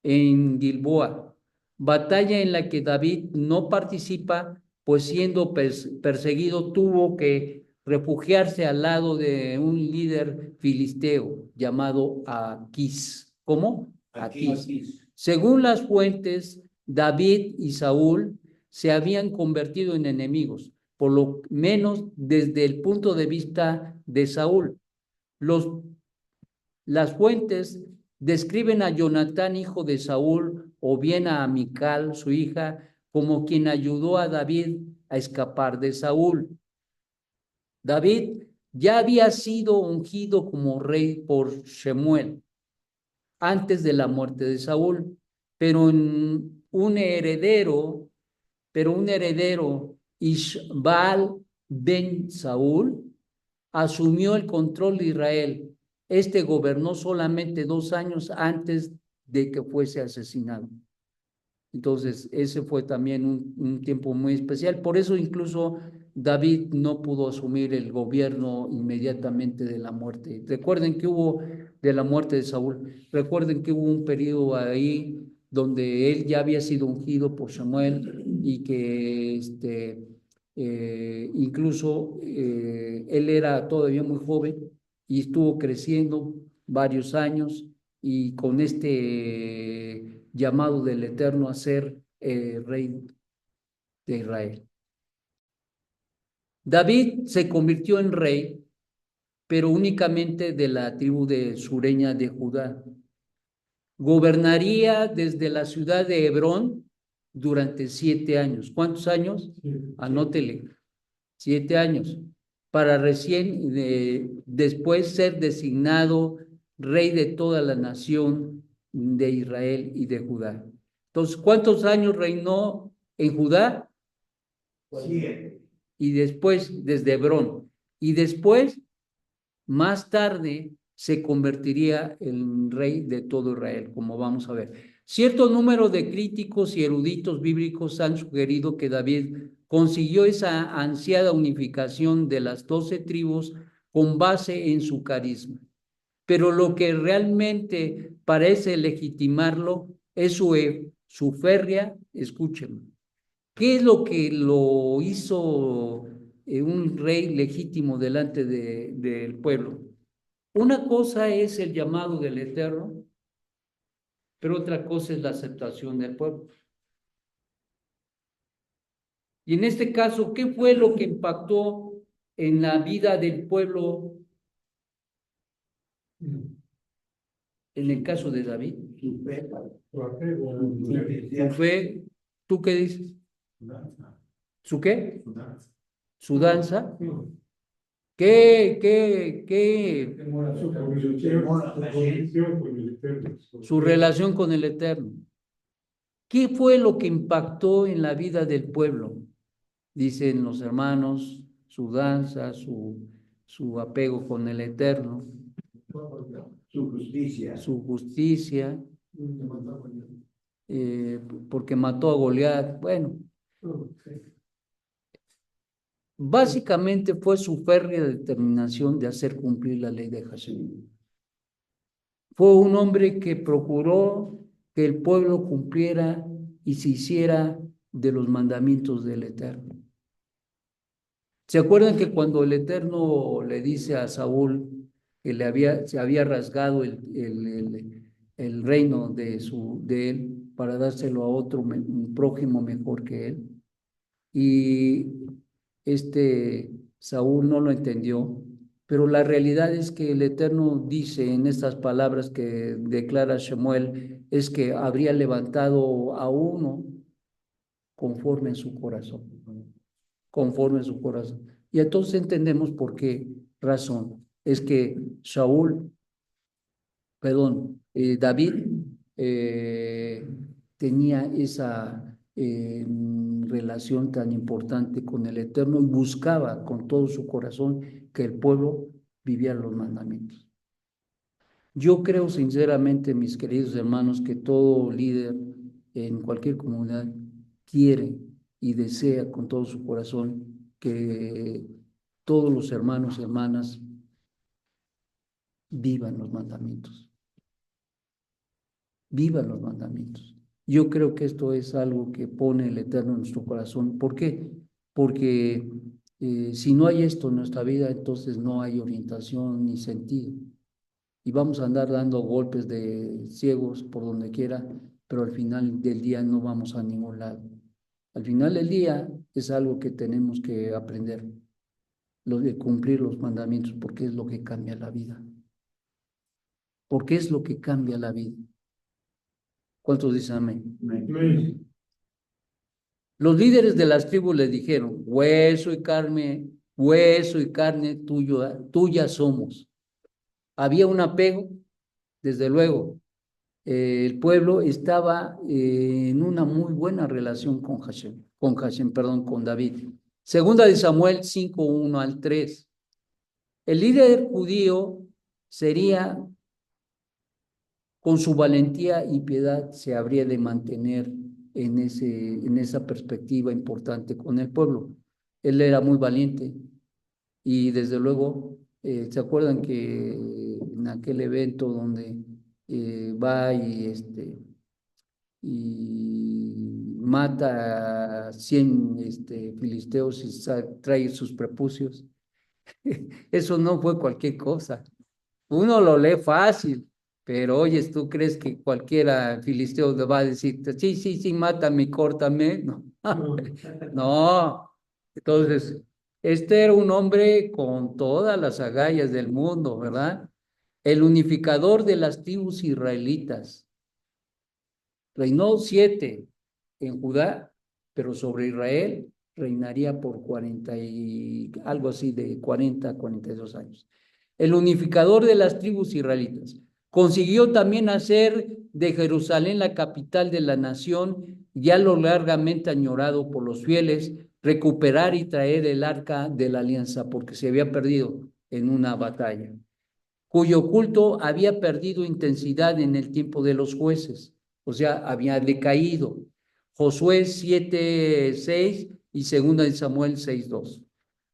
en Gilboa, batalla en la que David no participa, pues siendo perseguido tuvo que refugiarse al lado de un líder filisteo llamado Aquís. ¿Cómo? Aquís. Según las fuentes, David y Saúl se habían convertido en enemigos, por lo menos desde el punto de vista de Saúl. Las fuentes describen a Jonatán, hijo de Saúl, o bien a Mical, su hija, como quien ayudó a David a escapar de Saúl. David ya había sido ungido como rey por Shemuel antes de la muerte de Saúl, pero un heredero, Ishbal ben Saúl, asumió el control de Israel. Este gobernó solamente 2 años antes de que fuese asesinado. Entonces, ese fue también un tiempo muy especial. Por eso incluso David no pudo asumir el gobierno inmediatamente de la muerte. Recuerden que hubo de la muerte de Saúl. Recuerden que hubo un periodo ahí donde él ya había sido ungido por Samuel y que incluso él era todavía muy joven y estuvo creciendo varios años y con este llamado del Eterno a ser rey de Israel. David se convirtió en rey, pero únicamente de la tribu de sureña de Judá. Gobernaría desde la ciudad de Hebrón durante 7 años. ¿Cuántos años? Anótele, 7 años, para recién después ser designado rey de toda la nación de Israel y de Judá. Entonces, ¿cuántos años reinó en Judá? 7. Y después, desde Hebrón. Y después, más tarde, se convertiría en rey de todo Israel, como vamos a ver. Cierto número de críticos y eruditos bíblicos han sugerido que David consiguió esa ansiada unificación de las 12 tribus con base en su carisma. Pero lo que realmente parece legitimarlo es su férrea, escúchenme. ¿Qué es lo que lo hizo un rey legítimo delante del pueblo? Una cosa es el llamado del Eterno, pero otra cosa es la aceptación del pueblo. Y en este caso, ¿qué fue lo que impactó en la vida del pueblo en el caso de David? Su fe, ¿tú qué dices? ¿Su qué? Su danza. Su relación con el Eterno. ¿Qué fue lo que impactó en la vida del pueblo? Dicen los hermanos, su danza, su apego con el Eterno, su justicia, porque mató a Goliat. Bueno, básicamente fue su férrea determinación de hacer cumplir la ley de Hashem. Fue un hombre que procuró que el pueblo cumpliera y se hiciera de los mandamientos del Eterno. ¿Se acuerdan que cuando el Eterno le dice a Saúl que se había rasgado el reino de él para dárselo a otro, un prójimo mejor que él? Y Saúl no lo entendió, pero la realidad es que el Eterno dice en estas palabras que declara Shemuel, es que habría levantado a uno conforme en su corazón, conforme en su corazón. Y entonces entendemos por qué razón es que David tenía esa relación tan importante con el Eterno y buscaba con todo su corazón que el pueblo viviera los mandamientos. Yo creo sinceramente, mis queridos hermanos, que todo líder en cualquier comunidad quiere y desea con todo su corazón que todos los hermanos y hermanas vivan los mandamientos. Vivan los mandamientos. Yo creo que esto es algo que pone el Eterno en nuestro corazón. ¿Por qué? Porque Si no hay esto en nuestra vida, entonces no hay orientación ni sentido. Y vamos a andar dando golpes de ciegos por donde quiera, pero al final del día no vamos a ningún lado. Al final del día es algo que tenemos que aprender, lo de cumplir los mandamientos, porque es lo que cambia la vida. Porque es lo que cambia la vida. ¿Cuántos dicen amén? Amén. Los líderes de las tribus le dijeron, hueso y carne tuya somos. Había un apego, desde luego. El pueblo estaba en una muy buena relación con David. Segunda de Samuel 5:1 al 3. El líder judío sería, con su valentía y piedad, se habría de mantener en esa perspectiva importante con el pueblo. Él era muy valiente y desde luego, ¿se acuerdan que en aquel evento donde va y mata a 100 filisteos y trae sus prepucios? Eso no fue cualquier cosa. Uno lo lee fácil, pero oyes, ¿tú crees que cualquiera filisteo le va a decir, sí, sí, sí, mátame, córtame? No. No. Entonces, este era un hombre con todas las agallas del mundo, ¿verdad? El unificador de las tribus israelitas. Reinó 7 en Judá, pero sobre Israel reinaría por 40 y algo así de 40 a 42 años. El unificador de las tribus israelitas. Consiguió también hacer de Jerusalén la capital de la nación, ya lo largamente añorado por los fieles, recuperar y traer el arca de la alianza, porque se había perdido en una batalla, cuyo culto había perdido intensidad en el tiempo de los jueces, o sea, había decaído. Josué 7:6 y segunda de Samuel 6:2.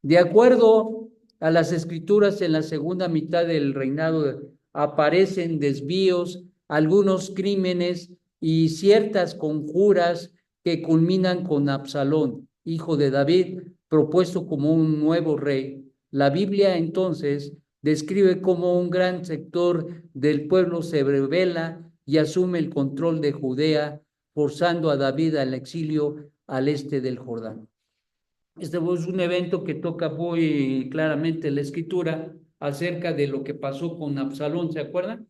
De acuerdo a las escrituras, en la segunda mitad del reinado aparecen desvíos, algunos crímenes y ciertas conjuras que culminan con Absalón, hijo de David, propuesto como un nuevo rey. La Biblia entonces describe cómo un gran sector del pueblo se rebela y asume el control de Judea, forzando a David al exilio al este del Jordán. Este es un evento que toca muy claramente la escritura acerca de lo que pasó con Absalón, ¿se acuerdan?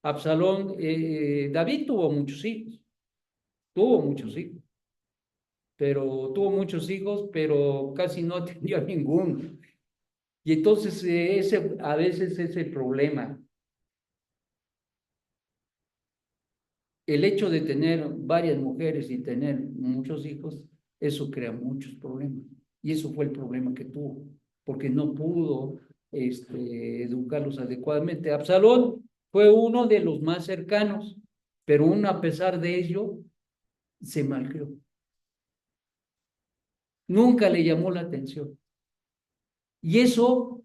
Absalón, David tuvo muchos hijos, pero casi no atendió a ninguno. Y entonces ese a veces es el problema. El hecho de tener varias mujeres y tener muchos hijos, eso crea muchos problemas. Y eso fue el problema que tuvo, porque no pudo educarlos adecuadamente. Absalón fue uno de los más cercanos, pero uno a pesar de ello se malcrió. Nunca le llamó la atención. Y eso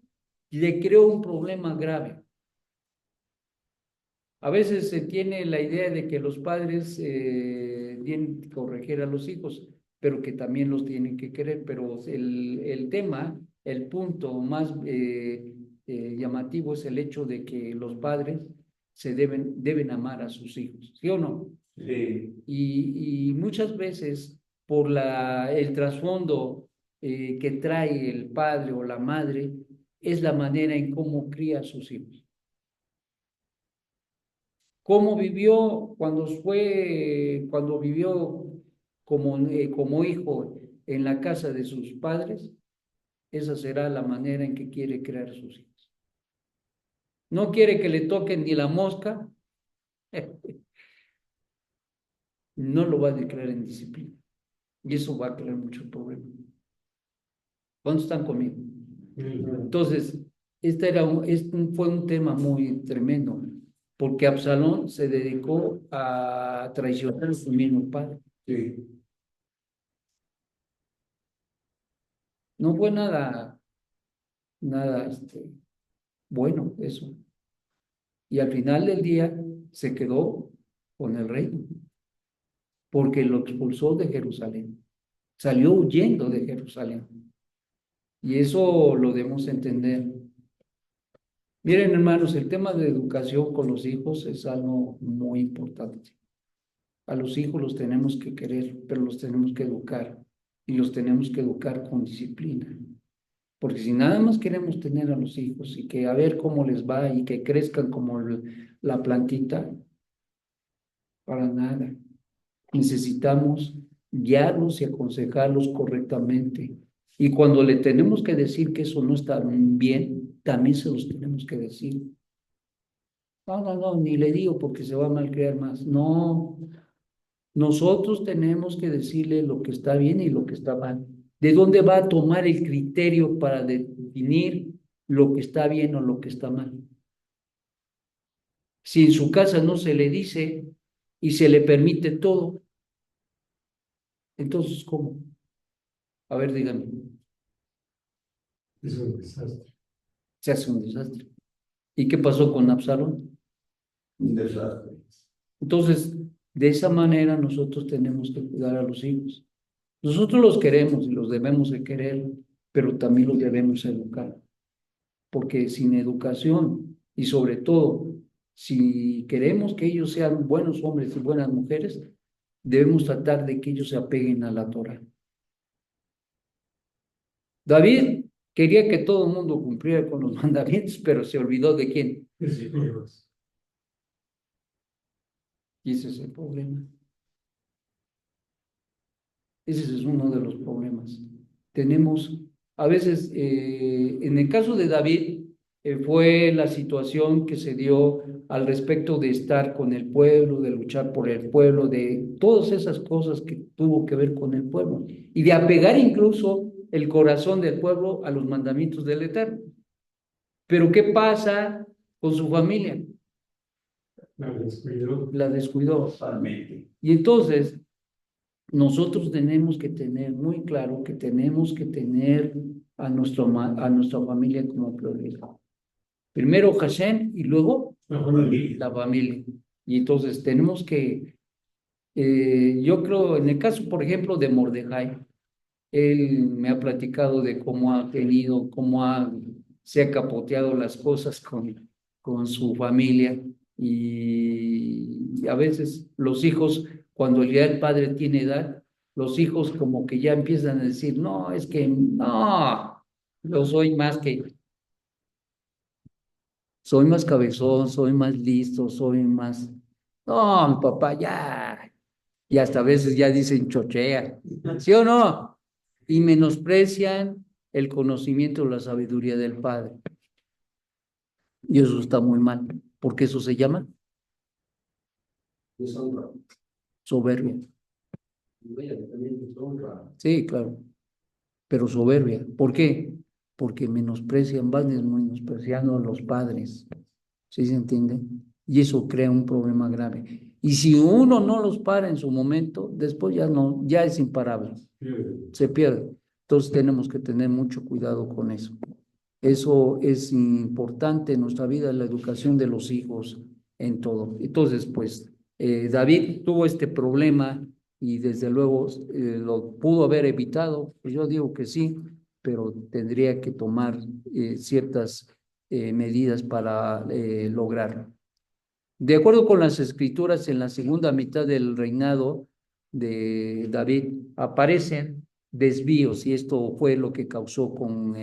le creó un problema grave. A veces se tiene la idea de que los padres tienen que corregir a los hijos, pero que también los tienen que querer. Pero el tema, el punto más llamativo es el hecho de que los padres deben amar a sus hijos, ¿sí o no? Sí. Y muchas veces por el trasfondo que trae el padre o la madre, es la manera en cómo cría a sus hijos. Cómo vivió cuando vivió como hijo en la casa de sus padres, esa será la manera en que quiere crear a sus hijos. No quiere que le toquen ni la mosca, no lo va a crear en disciplina. Y eso va a crear mucho problema. ¿Cuántos están conmigo? Entonces, fue un tema muy tremendo, porque Absalón se dedicó a traicionar a su mismo padre. Sí. No fue nada bueno eso. Y al final del día se quedó con el rey, porque lo expulsó de Jerusalén. Salió huyendo de Jerusalén. Y eso lo debemos entender. Miren, hermanos, el tema de educación con los hijos es algo muy importante. A los hijos los tenemos que querer, pero los tenemos que educar. Y los tenemos que educar con disciplina. Porque si nada más queremos tener a los hijos y que a ver cómo les va y que crezcan como la plantita, para nada. Necesitamos guiarlos y aconsejarlos correctamente. Y cuando le tenemos que decir que eso no está bien, también se los tenemos que decir. No, no, no, ni le digo porque se va a malcriar más. No, nosotros tenemos que decirle lo que está bien y lo que está mal. ¿De dónde va a tomar el criterio para definir lo que está bien o lo que está mal? Si en su casa no se le dice y se le permite todo, entonces, ¿cómo? A ver, dígame. Es un desastre. Se hace un desastre. ¿Y qué pasó con Absalón? Un desastre. Entonces, de esa manera nosotros tenemos que cuidar a los hijos. Nosotros los queremos y los debemos de querer, pero también los debemos educar, porque sin educación y sobre todo, si queremos que ellos sean buenos hombres y buenas mujeres, debemos tratar de que ellos se apeguen a la Torah. David quería que todo el mundo cumpliera con los mandamientos, pero se olvidó de quién. Y ese es el problema. Ese es uno de los problemas. Tenemos, a veces, en el caso de David, fue la situación que se dio al respecto de estar con el pueblo, de luchar por el pueblo, de todas esas cosas que tuvo que ver con el pueblo y de apegar incluso el corazón del pueblo a los mandamientos del Eterno. Pero ¿qué pasa con su familia? La descuidó. La descuidó. Totalmente. Y entonces, nosotros tenemos que tener muy claro que tenemos que tener a nuestra familia como prioridad. Primero Hashem y luego La familia. la familia. Y entonces tenemos que, yo creo, en el caso, por ejemplo, de Mordejai, él me ha platicado de cómo ha tenido, se ha capoteado las cosas con su familia y a veces los hijos, cuando ya el padre tiene edad, los hijos como que ya empiezan a decir, no, es que no, yo soy más cabezón, soy más listo, soy más, no, mi papá ya, y hasta a veces ya dicen chochea, ¿sí o no? Y menosprecian el conocimiento o la sabiduría del Padre. Y eso está muy mal, porque eso se llama Deshonra. soberbia. También deshonra. Sí, claro, pero soberbia. ¿Por qué? Porque van menospreciando a los padres. ¿Sí se entiende? Y eso crea un problema grave. Y si uno no los para en su momento, después ya no, ya es imparable. Se pierde. Entonces tenemos que tener mucho cuidado con eso. Eso es importante en nuestra vida, la educación de los hijos en todo. Entonces, pues, David tuvo este problema y desde luego lo pudo haber evitado. Pues yo digo que sí, pero tendría que tomar ciertas medidas para lograrlo. De acuerdo con las escrituras, en la segunda mitad del reinado de David aparecen desvíos y esto fue lo que causó con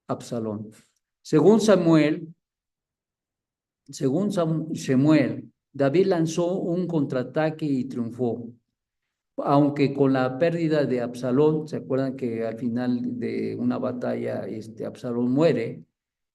Absalón. Según Samuel, David lanzó un contraataque y triunfó, aunque con la pérdida de Absalón, ¿se acuerdan que al final de una batalla Absalón muere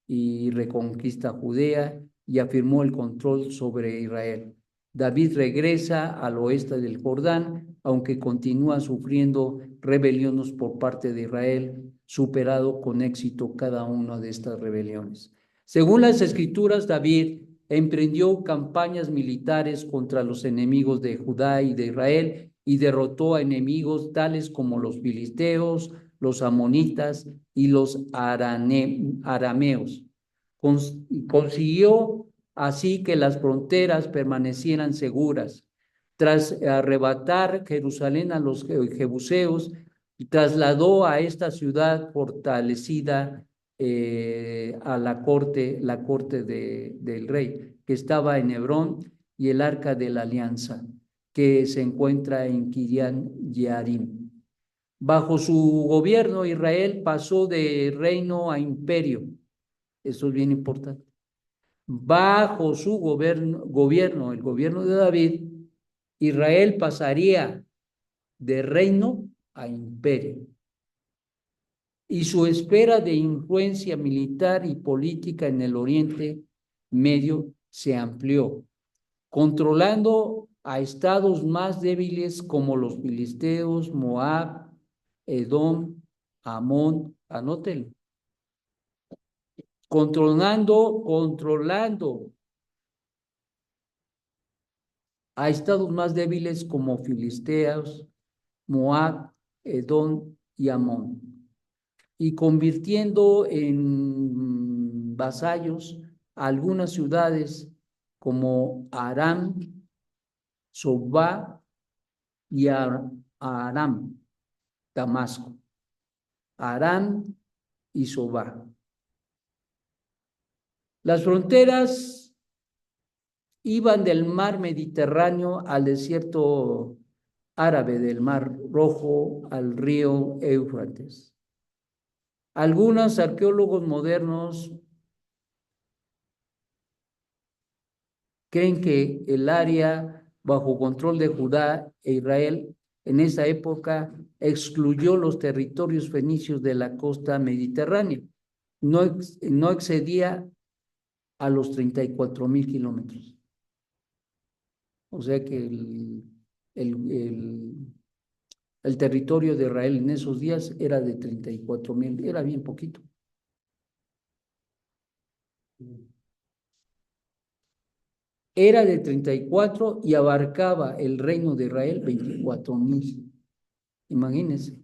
y reconquista Judea y afirmó el control sobre Israel? David regresa al oeste del Jordán, aunque continúa sufriendo rebeliones por parte de Israel, superado con éxito cada una de estas rebeliones. Según las escrituras, David emprendió campañas militares contra los enemigos de Judá y de Israel y derrotó a enemigos tales como los filisteos, los amonitas y los arameos. Consiguió así que las fronteras permanecieran seguras. Tras arrebatar Jerusalén a los jebuseos, trasladó a esta ciudad fortalecida a la corte del rey, que estaba en Hebrón, y el Arca de la Alianza, que se encuentra en Kiriat Jearim. Bajo su gobierno, Israel pasó de reino a imperio. Eso es bien importante. Bajo su gobierno, el gobierno de David, Israel pasaría de reino a imperio. Y su esfera de influencia militar y política en el Oriente Medio se amplió, controlando a estados más débiles como los filisteos, Moab, Edom, Amón, anótelo, controlando a estados más débiles como filisteos, Moab, Edom y Amón, y convirtiendo en vasallos a algunas ciudades como Aram, Sobá y Aram, Damasco. Aram y Sobá. Las fronteras iban del mar Mediterráneo al desierto árabe, del Mar Rojo al río Éufrates. Algunos arqueólogos modernos creen que el área bajo control de Judá e Israel en esa época excluyó los territorios fenicios de la costa mediterránea. No excedía a los 34,000 kilómetros. O sea que el territorio de Israel en esos días era de 34,000, era bien poquito. Era de 34 y abarcaba el reino de Israel 24,000. Imagínense.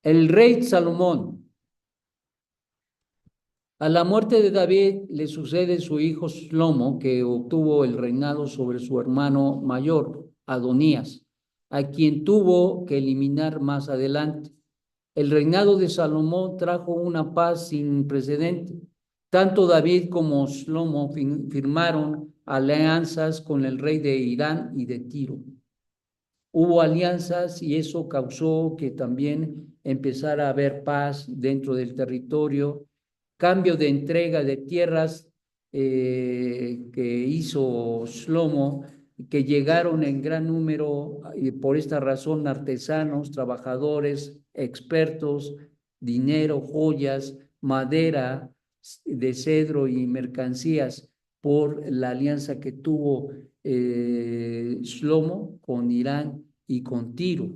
El rey Salomón. A la muerte de David le sucede su hijo Shlomo, que obtuvo el reinado sobre su hermano mayor, Adonías, a quien tuvo que eliminar más adelante. El reinado de Salomón trajo una paz sin precedente. Tanto David como Shlomo firmaron alianzas con el rey de Irán y de Tiro. Hubo alianzas y eso causó que también empezara a haber paz dentro del territorio, cambio de entrega de tierras que hizo Shlomo, que llegaron en gran número, y por esta razón, artesanos, trabajadores, expertos, dinero, joyas, madera de cedro y mercancías por la alianza que tuvo Shlomo con Irán y con Tiro.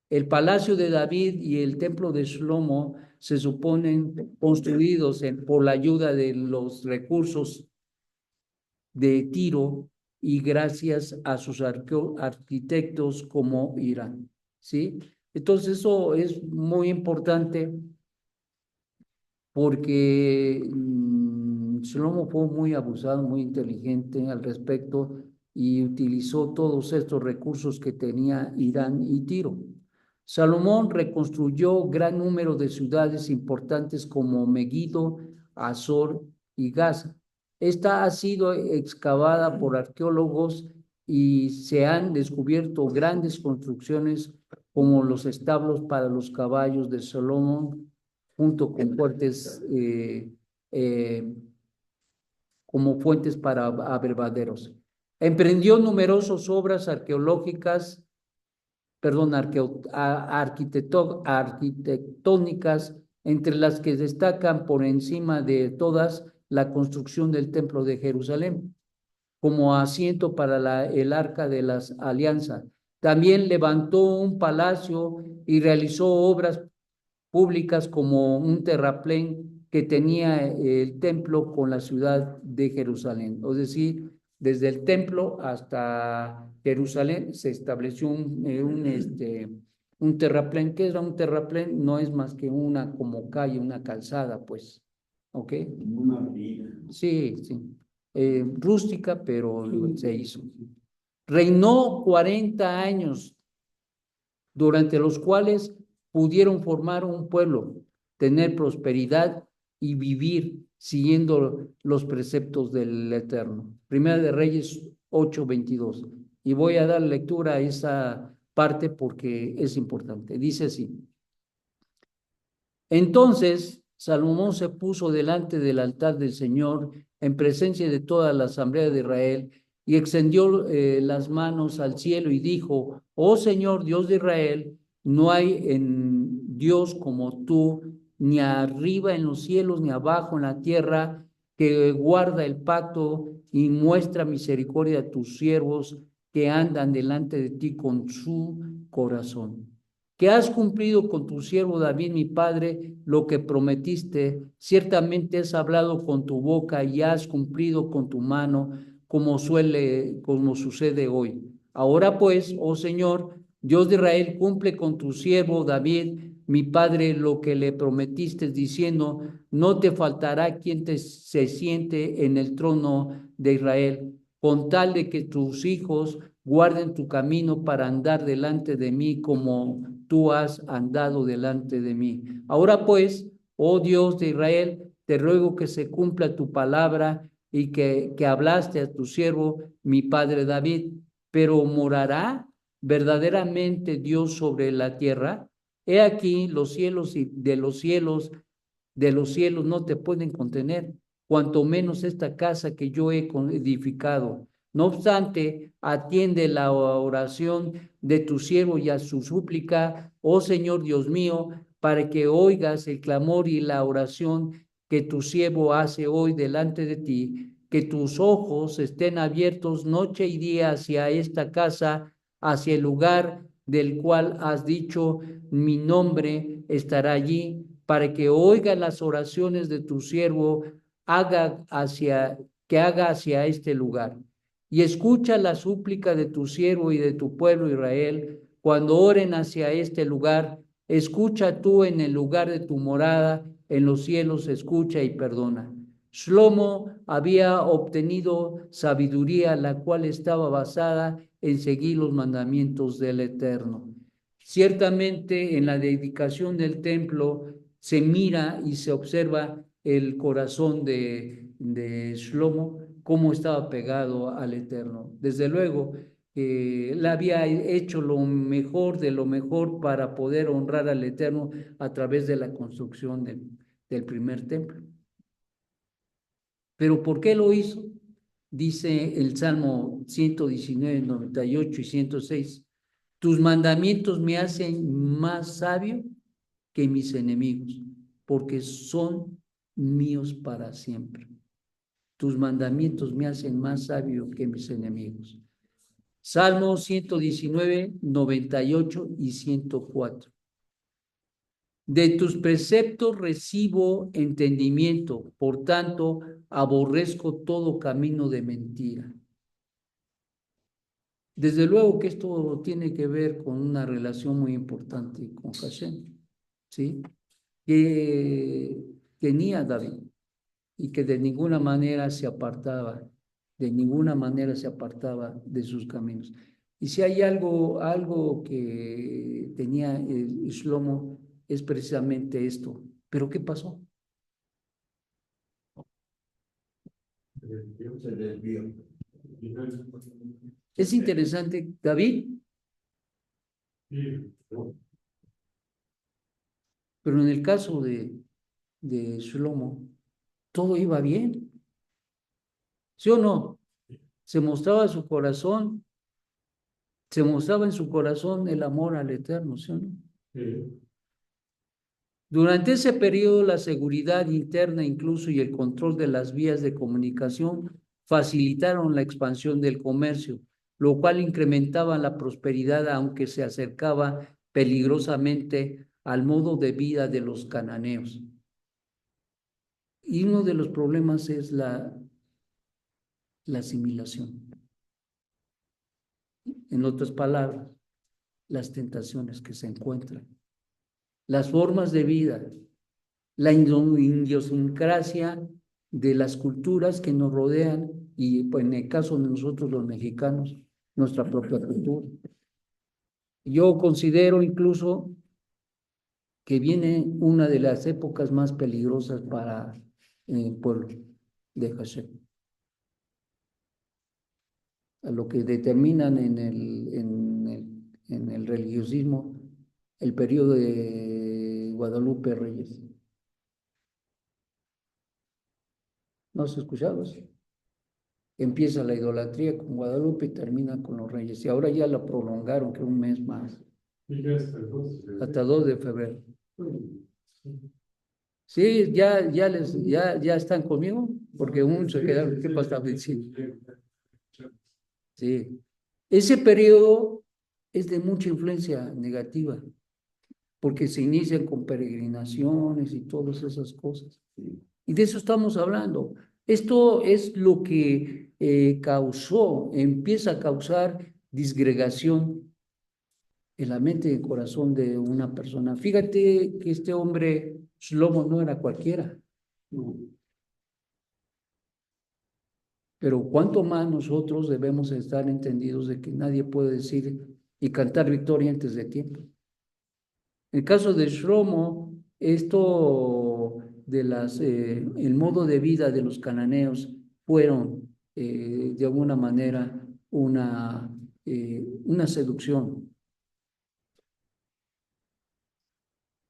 El palacio de David y el templo de Shlomo se suponen construidos por la ayuda de los recursos de Tiro y gracias a sus arquitectos como Irán, ¿sí? Entonces eso es muy importante porque Shlomo fue muy abusado, muy inteligente al respecto y utilizó todos estos recursos que tenía Irán y Tiro. Salomón reconstruyó gran número de ciudades importantes como Megiddo, Azor y Gaza. Esta ha sido excavada por arqueólogos y se han descubierto grandes construcciones como los establos para los caballos de Salomón, junto con fuentes como fuentes para abrevaderos. Emprendió numerosas obras arqueológicas, arquitectónicas, entre las que destacan por encima de todas la construcción del Templo de Jerusalén, como asiento para el Arca de las Alianzas. También levantó un palacio y realizó obras públicas como un terraplén que tenía el templo con la ciudad de Jerusalén. Es decir, desde el templo hasta Jerusalén se estableció un terraplén. ¿Qué era un terraplén? No es más que una como calle, una calzada, pues. ¿Ok? Una avenida. Sí, sí. Rústica, pero se hizo. Reinó 40 años durante los cuales pudieron formar un pueblo, tener prosperidad y vivir siguiendo los preceptos del Eterno. Primera de Reyes 8:22. Y voy a dar lectura a esa parte porque es importante. Dice así: entonces Salomón se puso delante del altar del Señor en presencia de toda la asamblea de Israel y extendió las manos al cielo y dijo: oh Señor, Dios de Israel, no hay en Dios como tú, ni arriba en los cielos, ni abajo en la tierra, que guarda el pacto y muestra misericordia a tus siervos que andan delante de ti con su corazón. Que has cumplido con tu siervo David, mi padre, lo que prometiste. Ciertamente has hablado con tu boca y has cumplido con tu mano, como sucede hoy. Ahora pues, oh Señor, Dios de Israel, cumple con tu siervo David, mi padre, lo que le prometiste, diciendo: no te faltará quien se siente en el trono de Israel, con tal de que tus hijos guarden tu camino para andar delante de mí como tú has andado delante de mí. Ahora pues, oh Dios de Israel, te ruego que se cumpla tu palabra y que hablaste a tu siervo, mi padre David. Pero ¿morará verdaderamente Dios sobre la tierra? He aquí los cielos y de los cielos no te pueden contener, cuanto menos esta casa que yo he edificado. No obstante, atiende la oración de tu siervo y a su súplica, oh Señor Dios mío, para que oigas el clamor y la oración que tu siervo hace hoy delante de ti, que tus ojos estén abiertos noche y día hacia esta casa, hacia el lugar del cual has dicho: mi nombre estará allí, para que oiga las oraciones de tu siervo, que haga hacia este lugar. Y escucha la súplica de tu siervo y de tu pueblo Israel, cuando oren hacia este lugar. Escucha tú en el lugar de tu morada, en los cielos, escucha y perdona. Shlomo había obtenido sabiduría, la cual estaba basada en seguir los mandamientos del Eterno. Ciertamente en la dedicación del templo se mira y se observa el corazón de Shlomo, cómo estaba pegado al Eterno. Desde luego, él había hecho lo mejor de lo mejor para poder honrar al Eterno a través de la construcción del primer templo. ¿Pero por qué lo hizo? Dice el Salmo 119, 98 y 106: tus mandamientos me hacen más sabio que mis enemigos, porque son míos para siempre. Tus mandamientos me hacen más sabio que mis enemigos. Salmo 119, 98 y 104. De tus preceptos recibo entendimiento, por tanto aborrezco todo camino de mentira. Desde luego que esto tiene que ver con una relación muy importante con Hashem, ¿sí? Que tenía David y que de ninguna manera se apartaba de sus caminos. Y si hay algo que tenía el Shlomo, es precisamente esto. ¿Pero qué pasó? Se desvió. Es interesante, David, pero en el caso de Shlomo, todo iba bien, ¿sí o no? Se mostraba en su corazón el amor al Eterno, ¿sí o no? Durante ese periodo, la seguridad interna incluso y el control de las vías de comunicación facilitaron la expansión del comercio, lo cual incrementaba la prosperidad, aunque se acercaba peligrosamente al modo de vida de los cananeos. Y uno de los problemas es la asimilación. En otras palabras, las tentaciones que se encuentran, las formas de vida, la idiosincrasia de las culturas que nos rodean y pues, en el caso de nosotros los mexicanos, nuestra propia cultura. Yo considero incluso que viene una de las épocas más peligrosas para el pueblo de Hashem. A lo que determinan en el religiosismo el periodo de Guadalupe Reyes. ¿No has escuchado eso? Empieza la idolatría con Guadalupe y termina con los Reyes. Y ahora ya la prolongaron, que un mes más, Y ya hasta el 12 de hasta 2 de febrero. febrero. Sí, ya están conmigo, porque muchos se quedaron, ¿qué pasa? Sí, sí. Ese periodo es de mucha influencia negativa, porque se inician con peregrinaciones y todas esas cosas. Y de eso estamos hablando. Esto es lo que empieza a causar disgregación en la mente y el corazón de una persona. Fíjate que este hombre, Shlomo, no era cualquiera. Pero cuánto más nosotros debemos estar entendidos de que nadie puede decir y cantar victoria antes de tiempo. En el caso de Shlomo, esto de el modo de vida de los cananeos fueron de alguna manera una seducción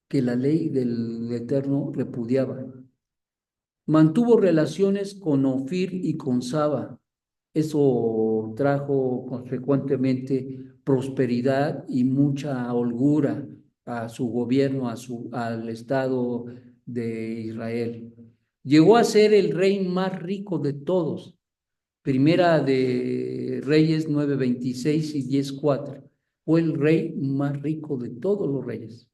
que la ley del Eterno repudiaba. Mantuvo relaciones con Ofir y con Saba. Eso trajo consecuentemente prosperidad y mucha holgura a su gobierno, al Estado de Israel. Llegó a ser el rey más rico de todos. Primera de Reyes 9:26 y 10:4. Fue el rey más rico de todos los reyes.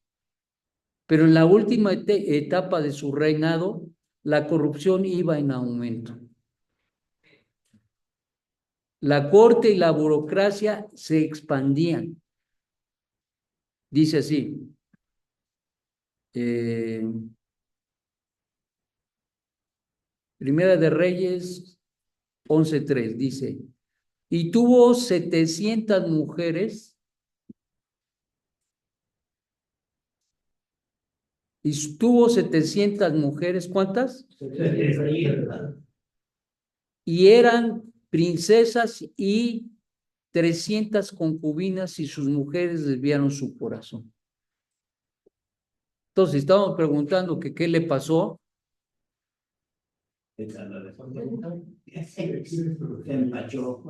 Pero en la última etapa de su reinado, la corrupción iba en aumento. La corte y la burocracia se expandían. Dice así, Primera de Reyes 11:3, dice, y tuvo 700 mujeres, ¿cuántas? Y eran princesas y 300 concubinas y sus mujeres desviaron su corazón. Entonces, estamos preguntando que qué le pasó. Se empachó.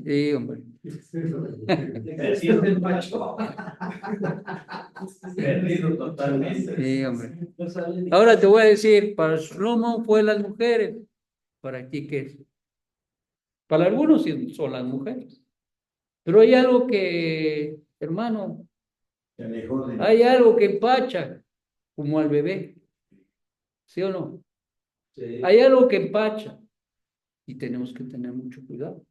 Sí, hombre. Se empachó. Perdido totalmente. Sí, hombre. Ahora te voy a decir, para Shlomo fue las mujeres. ¿Para ti qué es? Para algunos sí son las mujeres. Pero hay algo que, hermano, Se alejó de... hay algo que empacha, como al bebé. ¿Sí o no? Sí. Hay algo que empacha y tenemos que tener mucho cuidado.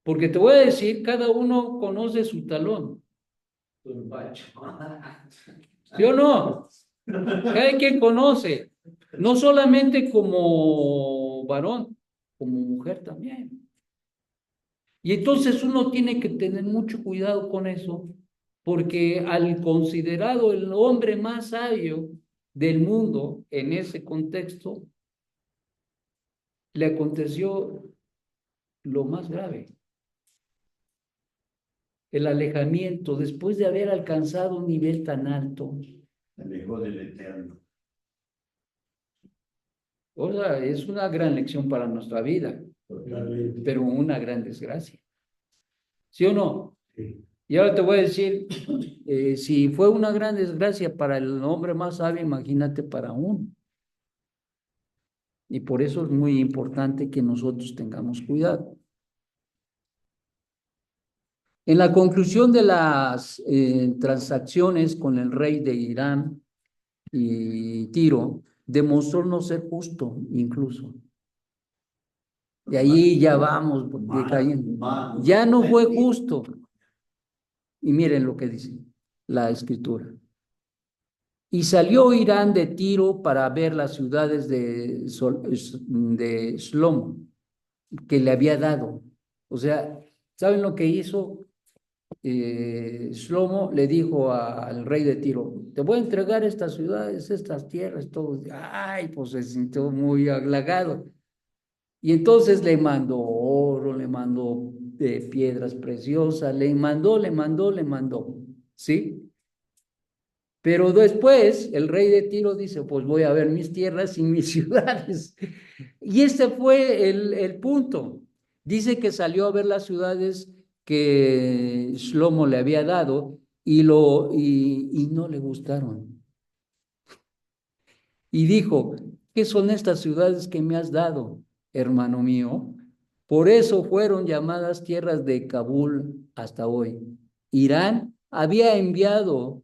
Porque te voy a decir, cada uno conoce su talón. Tu empacho. ¿Sí o no? Cada quien conoce, no solamente como varón, como mujer también. Y entonces uno tiene que tener mucho cuidado con eso, porque al considerado el hombre más sabio del mundo en ese contexto, le aconteció lo más grave, el alejamiento después de haber alcanzado un nivel tan alto. Se alejó del Eterno. O sea, es una gran lección para nuestra vida, Totalmente. pero una gran desgracia. ¿Sí o no? Sí. Y ahora te voy a decir, si fue una gran desgracia para el hombre más sabio, imagínate para uno. Y por eso es muy importante que nosotros tengamos cuidado. En la conclusión de las transacciones con el rey de Irán y Tiro, demostró no ser justo incluso. De ahí ya vamos decayendo. Ya no fue justo. Y miren lo que dice la escritura. Y salió Irán de Tiro para ver las ciudades de Shlomo que le había dado. O sea, ¿saben lo que hizo? Shlomo le dijo al rey de Tiro, te voy a entregar estas ciudades, estas tierras, todo. Ay, pues se sintió muy halagado. Y entonces le mandó oro, le mandó piedras preciosas, le mandó, ¿sí? Pero después el rey de Tiro dice, pues voy a ver mis tierras y mis ciudades. Y este fue el punto. Dice que salió a ver las ciudades que Shlomo le había dado y no le gustaron. Y dijo, ¿qué son estas ciudades que me has dado, hermano mío? Por eso fueron llamadas tierras de Kabul hasta hoy. Irán había enviado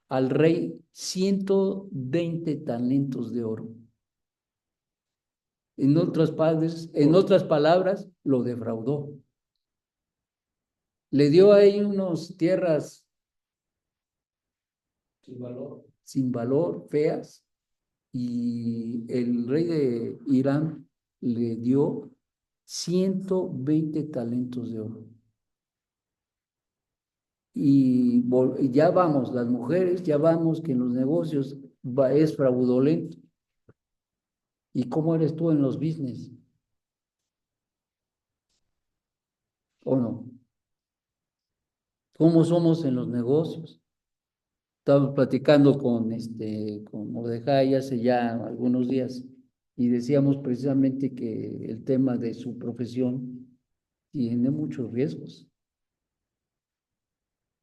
al rey 120 talentos de oro. En otras palabras, lo defraudó. Le dio ahí unas tierras sin valor, feas, y el rey de Irán le dio 120 talentos de oro. Y ya vamos, las mujeres, ya vamos que en los negocios es fraudulento. ¿Y cómo eres tú en los business? ¿O no? ¿Cómo somos en los negocios? Estábamos platicando con Mordejai hace ya algunos días y decíamos precisamente que el tema de su profesión tiene muchos riesgos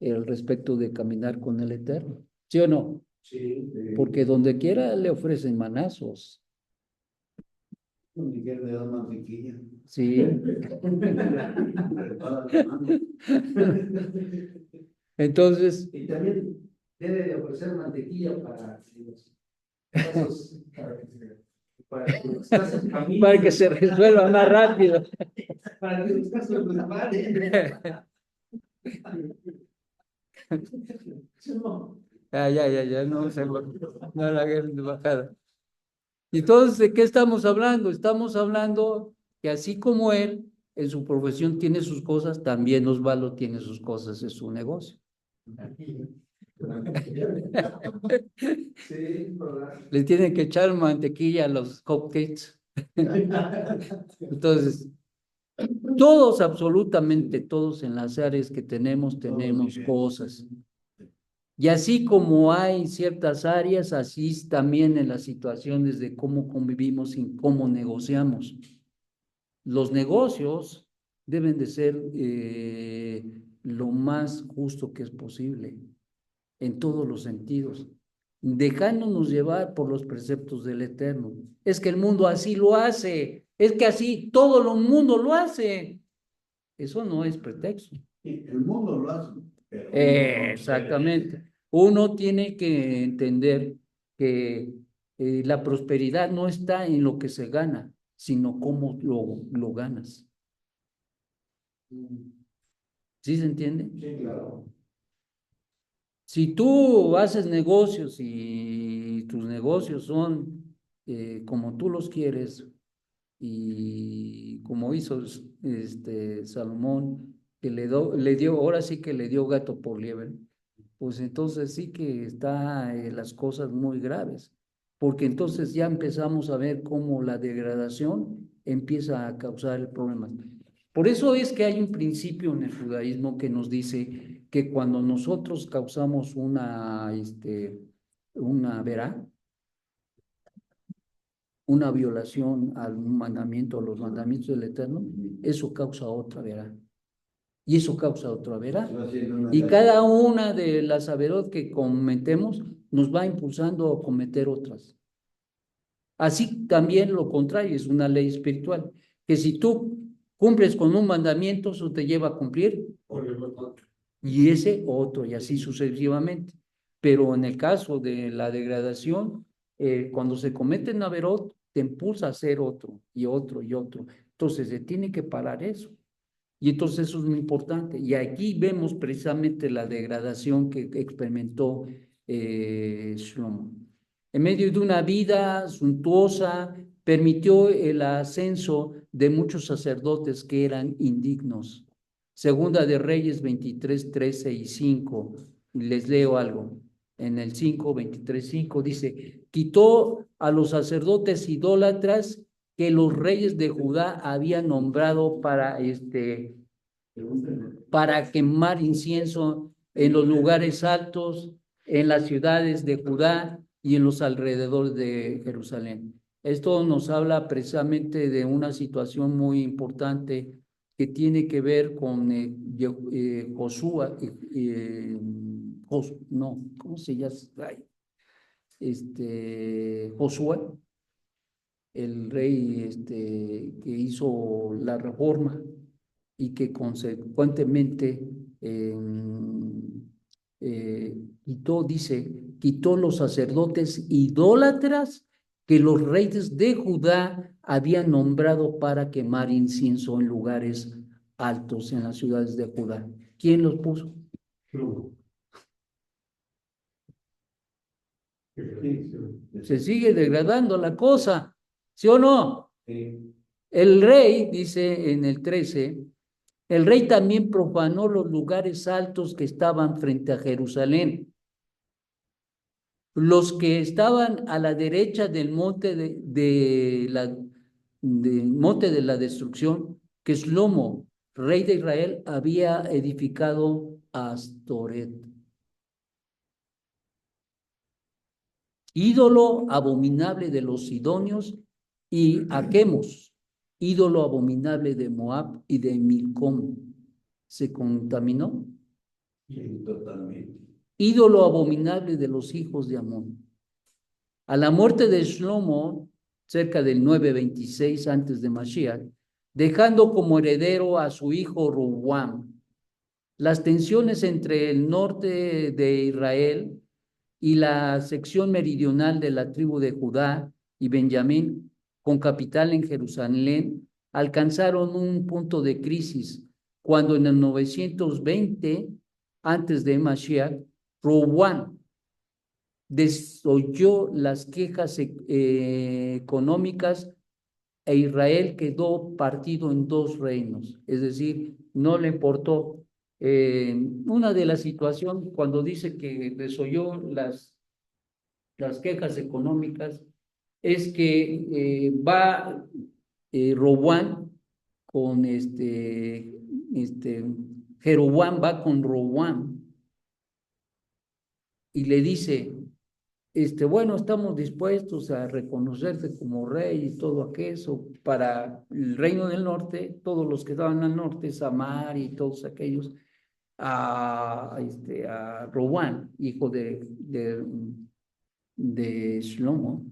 al respecto de caminar con el Eterno. ¿Sí o no? Sí. Porque donde quiera le ofrecen manazos. Donde quiera le dan mantequilla. Sí. Entonces, Y también debe de ofrecer mantequilla para los casos, para que se resuelva más rápido. para que los casos resbalen. Ya, no la guerra de bajada. Entonces, ¿de qué estamos hablando? Estamos hablando que así como él, en su profesión tiene sus cosas, también Osvaldo tiene sus cosas en su negocio. Sí, ¿verdad? Le tienen que echar mantequilla a los cupcakes. Entonces, todos, absolutamente todos en las áreas que tenemos cosas. Y así como hay ciertas áreas, así es también en las situaciones de cómo convivimos y cómo negociamos. Los negocios deben de ser lo más justo que es posible, en todos los sentidos, dejándonos llevar por los preceptos del Eterno. Es que el mundo así lo hace, es que así todo el mundo lo hace. Eso no es pretexto. El mundo lo hace. Pero Exactamente. Uno tiene que entender que la prosperidad no está en lo que se gana, sino cómo lo ganas. ¿Sí se entiende? Sí, claro. Si tú haces negocios y tus negocios son como tú los quieres y como hizo Salomón, que le dio, ahora sí que le dio gato por liebre, pues entonces sí que está las cosas muy graves, porque entonces ya empezamos a ver cómo la degradación empieza a causar problemas. Por eso es que hay un principio en el judaísmo que nos dice que cuando nosotros causamos una verá, una violación al mandamiento, a los mandamientos del Eterno, eso causa otra verá. Y eso causa otra verá. Y cada una de las averot que cometemos nos va impulsando a cometer otras. Así también lo contrario, es una ley espiritual, que si tú cumples con un mandamiento, eso te lleva a cumplir y ese otro, y así sucesivamente. Pero en el caso de la degradación, cuando se cometen averot, te impulsa a hacer otro, y otro, y otro. Entonces, se tiene que parar eso. Y entonces eso es muy importante. Y aquí vemos precisamente la degradación que experimentó Shlomo. En medio de una vida suntuosa, permitió el ascenso de muchos sacerdotes que eran indignos. Segunda de Reyes 23, 13 y 5. Y les leo algo. En el 5, 23, 5 dice, quitó a los sacerdotes idólatras que los reyes de Judá habían nombrado para quemar incienso en los lugares altos, en las ciudades de Judá y en los alrededores de Jerusalén. Esto nos habla precisamente de una situación muy importante que tiene que ver con Josué, no, ¿cómo se llama? Josué, el rey que hizo la reforma y que consecuentemente quitó los sacerdotes idólatras que los reyes de Judá habían nombrado para quemar incienso en lugares altos en las ciudades de Judá. ¿Quién los puso? No. Se sigue degradando la cosa, ¿sí o no? Sí. El rey, dice en el 13, el rey también profanó los lugares altos que estaban frente a Jerusalén, los que estaban a la derecha del monte monte de la destrucción, que Shlomo, rey de Israel, había edificado a Astoret. Ídolo abominable de los sidonios, y a Quemos, ídolo abominable de Moab y de Milcom. ¿Se contaminó? Sí, totalmente. Ídolo abominable de los hijos de Amón. A la muerte de Shlomo, cerca del 926 antes de Mashiach, dejando como heredero a su hijo Roboam. Las tensiones entre el norte de Israel y la sección meridional de la tribu de Judá y Benjamín, con capital en Jerusalén, alcanzaron un punto de crisis cuando en el 920 antes de Mashiach, Roboam desoyó las quejas económicas e Israel quedó partido en dos reinos, es decir, no le importó. Una de las situaciones, cuando dice que desoyó las quejas económicas, es que va Roboam con Jeroboam va con Roboam y le dice, bueno, estamos dispuestos a reconocerte como rey y todo aquello para el reino del norte, todos los que estaban al norte, Samar y todos aquellos, a Roboam, hijo de Shlomo.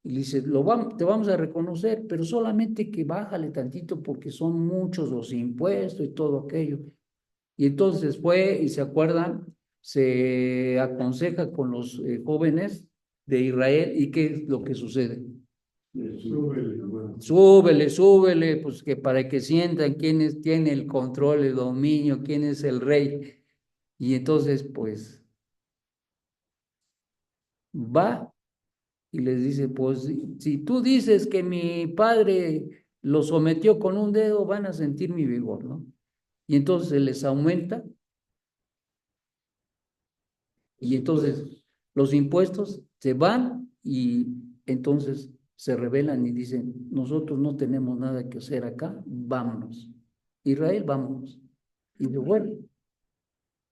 Y le dice, te vamos a reconocer, pero solamente que bájale tantito porque son muchos los impuestos y todo aquello. Y entonces fue, y se acuerdan, se aconseja con los jóvenes de Israel, y ¿qué es lo que sucede? Súbele, hermano. Súbele, pues que para que sientan quién tiene el control, el dominio, quién es el rey. Y entonces, pues, va y les dice, pues, si tú dices que mi padre lo sometió con un dedo, van a sentir mi vigor, ¿no? Y entonces se les aumenta. Y entonces los impuestos se van y entonces se rebelan y dicen, nosotros no tenemos nada que hacer acá, vámonos. Israel, vámonos. Y de bueno,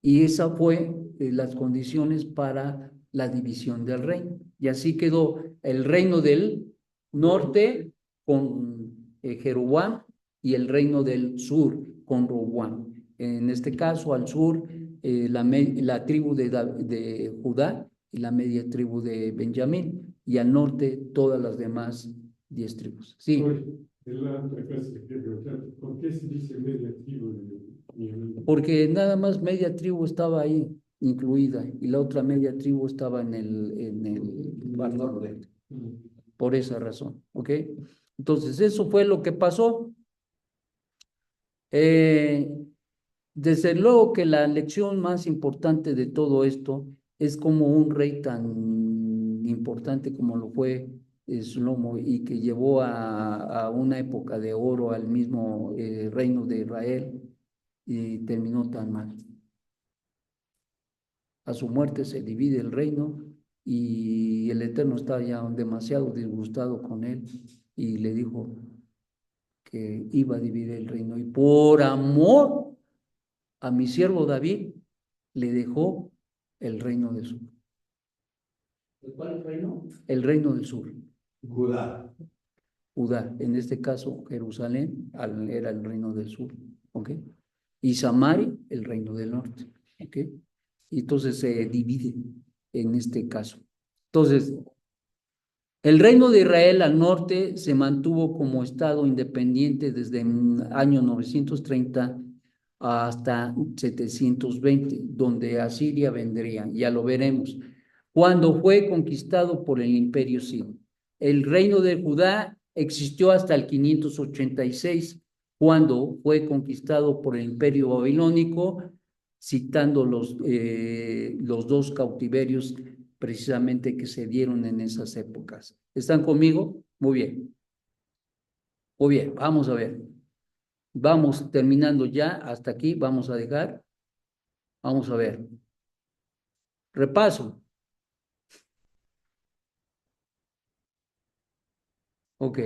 y esa fue las condiciones para la división del reino. Y así quedó el reino del norte con Jeroboam y el reino del sur con Roboam. En este caso, al sur, la tribu de Judá y la media tribu de Benjamín, y al norte todas las demás 10 tribus. Sí. Oye, es la otra cosa que quiero preguntar. ¿Por qué se dice media tribu de Porque nada más media tribu estaba ahí incluida y la otra media tribu estaba en el norte. Por esa razón, ¿ok? Entonces, eso fue lo que pasó. Desde luego que la lección más importante de todo esto es como un rey tan importante como lo fue Shlomo, y que llevó a una época de oro al mismo reino de Israel, y terminó tan mal. A su muerte se divide el reino y el Eterno estaba ya demasiado disgustado con él y le dijo que iba a dividir el reino. Y por amor a mi siervo David, le dejó el reino del sur. ¿Cuál reino? El reino del sur. Judá. Judá, en este caso Jerusalén era el reino del sur, ¿ok? Y Samaria, el reino del norte, ¿ok? Y entonces se divide en este caso. Entonces, el reino de Israel al norte se mantuvo como estado independiente desde el año 930 hasta 720, donde Asiria vendría, ya lo veremos, cuando fue conquistado por el imperio sirio. El reino de Judá existió hasta el 586, cuando fue conquistado por el imperio babilónico, citando los dos cautiverios precisamente que se dieron en esas épocas. ¿Están conmigo? Muy bien. Muy bien, vamos a ver. Vamos terminando ya, hasta aquí vamos a dejar. Vamos a ver. Repaso. Ok.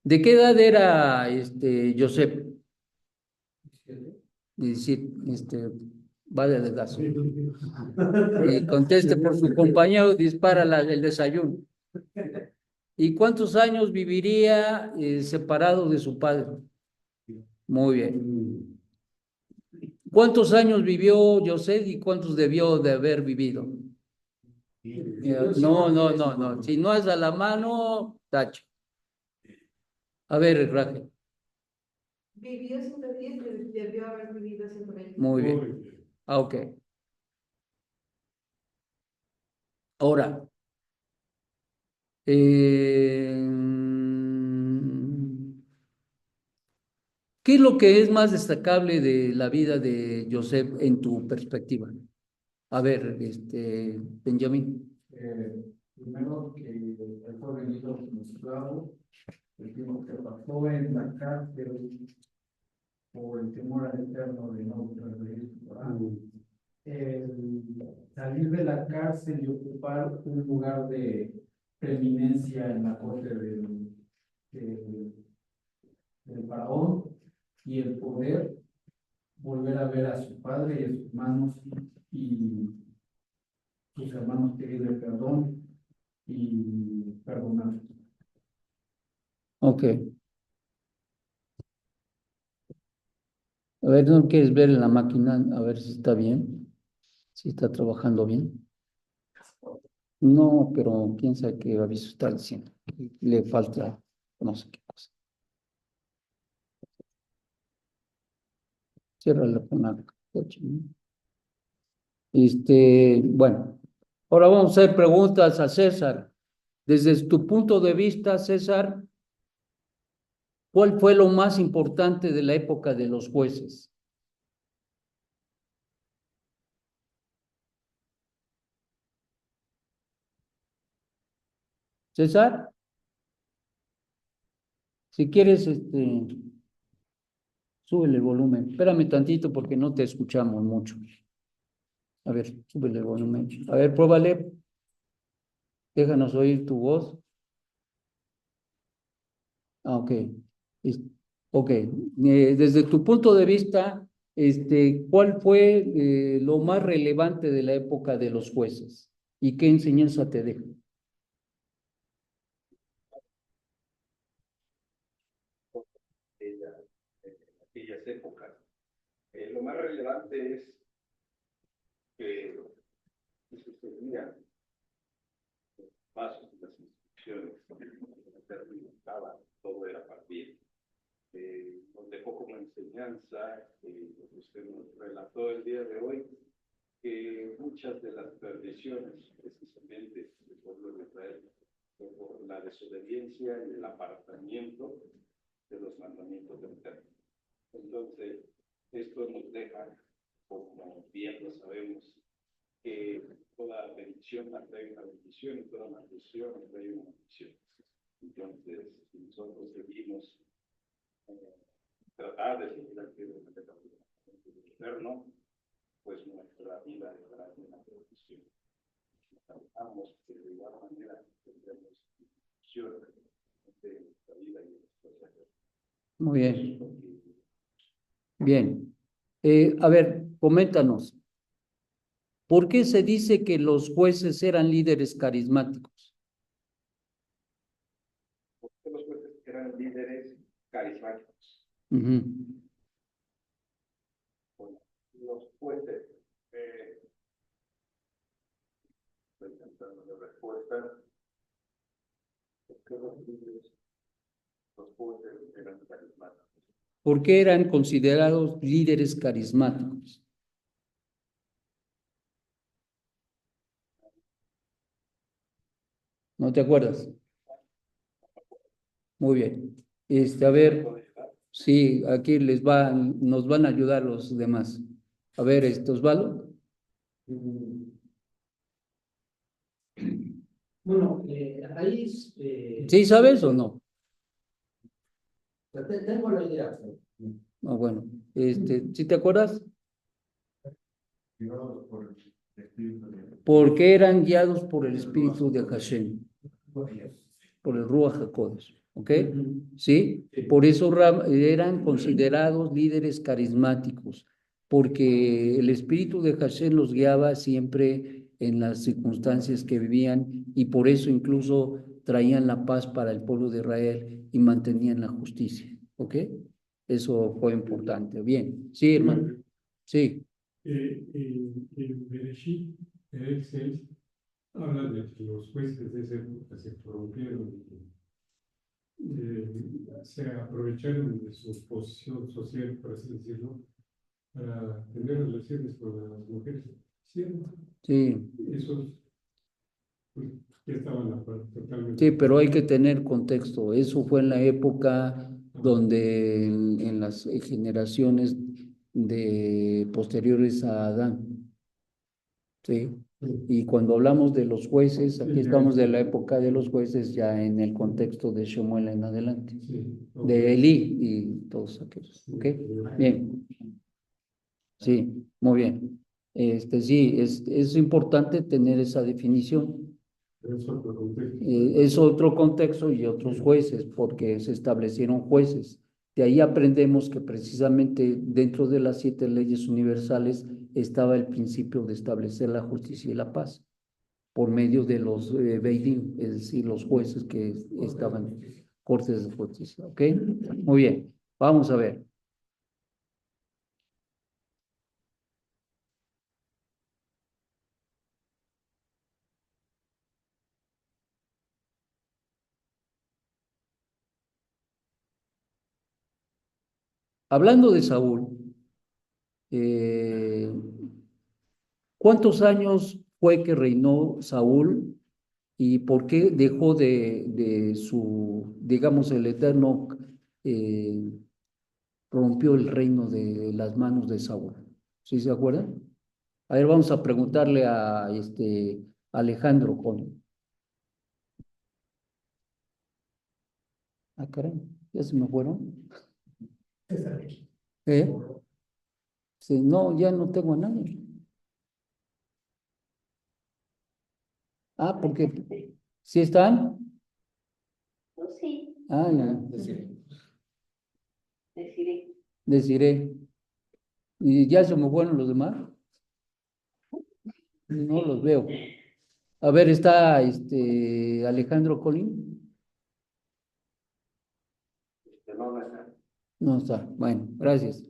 ¿De qué edad era Joseph? Decir, vaya de gaso. Conteste por su compañero, dispara el desayuno. ¿Y cuántos años viviría separado de su padre? Muy bien. ¿Cuántos años vivió José y cuántos debió de haber vivido? No. Si no es a la mano, tacho. A ver, Raquel. Vivió 110, debió haber vivido 120. Muy bien. Ok. Ahora, ¿qué es lo que es más destacable de la vida de Joseph en tu perspectiva? A ver, Benjamín. Primero que él fue vendido como esclavo, el tiempo que pasó en la cárcel por el temor al eterno de no transgredir su Torá. El salir de la cárcel y ocupar un lugar de preeminencia en la corte del, del faraón y el poder volver a ver a su padre y a sus hermanos y sus hermanos pedirle perdón y perdonar. Ok. A ver, ¿no quieres ver en la máquina? A ver si está bien, si está trabajando bien. No, pero quién sabe qué aviso está diciendo. Le falta no sé qué cosa. Ciérrala con la coche, ¿no? Bueno, ahora vamos a hacer preguntas a César. Desde tu punto de vista, César, ¿cuál fue lo más importante de la época de los jueces? César, si quieres, súbele el volumen. Espérame tantito porque no te escuchamos mucho. A ver, súbele el volumen. A ver, pruébale. Déjanos oír tu voz. Ah, ok. Es- Ok. Desde tu punto de vista, ¿cuál fue lo más relevante de la época de los jueces? ¿Y qué enseñanza te deja? En aquellas épocas. Lo más relevante es que se sucedían pasos de las instrucciones, todo era partir. Nos dejó como enseñanza, lo que usted nos relató el día de hoy, que muchas de las perdiciones, precisamente del pueblo de Israel, fue por la desobediencia y el apartamiento de los mandamientos del Eterno. Entonces, esto nos deja, como bien lo sabemos, que toda bendición atrae una bendición y toda maldición atrae una maldición. Entonces, si nosotros seguimos tratar de seguir al pie de la letra del Eterno, pues nuestra vida estará en la bendición. Tratamos que de igual manera tendremos bendición de nuestra vida y de nuestra vida. Muy bien. Bien. A ver, coméntanos. ¿Por qué se dice que los jueces eran líderes carismáticos? Porque los jueces eran líderes carismáticos. Ujú. Bueno, los jueces, estoy pensando de respuesta. ¿Por qué los jueces eran carismáticos? ¿Por qué eran considerados líderes carismáticos? ¿No te acuerdas? Muy bien. A ver, sí, aquí nos van a ayudar los demás. A ver, Osvaldo. Bueno, ahí ¿Sí sabes o no? tengo la idea. No, bueno, ¿sí te acuerdas? Llevados por el Espíritu de Porque eran guiados por el Espíritu de Hashem, por el Ruach HaKodesh, ¿ok? ¿Sí? Por eso eran considerados líderes carismáticos, porque el Espíritu de Hashem los guiaba siempre en las circunstancias que vivían y por eso incluso traían la paz para el pueblo de Israel y mantenían la justicia, ¿ok? Eso fue importante. Bien, sí, hermano. Sí, En Bereshit, en el 6, habla de que los jueces de esa época se corrompieron y se aprovecharon de su posición social, por así decirlo, para tener relaciones con las mujeres. ¿Cierto? sí. Esos pues, ya estaban totalmente. Sí, pero hay que tener contexto. Eso fue en la época donde en las generaciones posteriores a Adán. ¿Sí? Y cuando hablamos de los jueces, aquí estamos de la época de los jueces ya en el contexto de Shemuel en adelante, Sí, de Elí y todos aquellos. ¿Ok? Bien. Sí, muy bien. Sí, es importante tener esa definición. es otro contexto. Es otro contexto y otros jueces, porque se establecieron jueces. De ahí aprendemos que precisamente dentro de las 7 leyes universales estaba el principio de establecer la justicia y la paz por medio de los Beidim, es decir, los jueces que estaban cortes de justicia. ¿Ok? Muy bien, vamos a ver. Hablando de Saúl, ¿cuántos años fue que reinó Saúl y por qué dejó de digamos, el Eterno eh, rompió el reino de las manos de Saúl? ¿Sí se acuerdan? A ver, vamos a preguntarle a Alejandro con. Ah, caray, ya se me fueron. ¿Eh? Sí, no, ya no tengo a nadie. Ah, porque ¿sí están? Sí, Ah, ya. deciré. Deciré. ¿Y ya se me fueron los demás? No los veo. A ver, está Alejandro Colín. No está. No está. Bueno, gracias.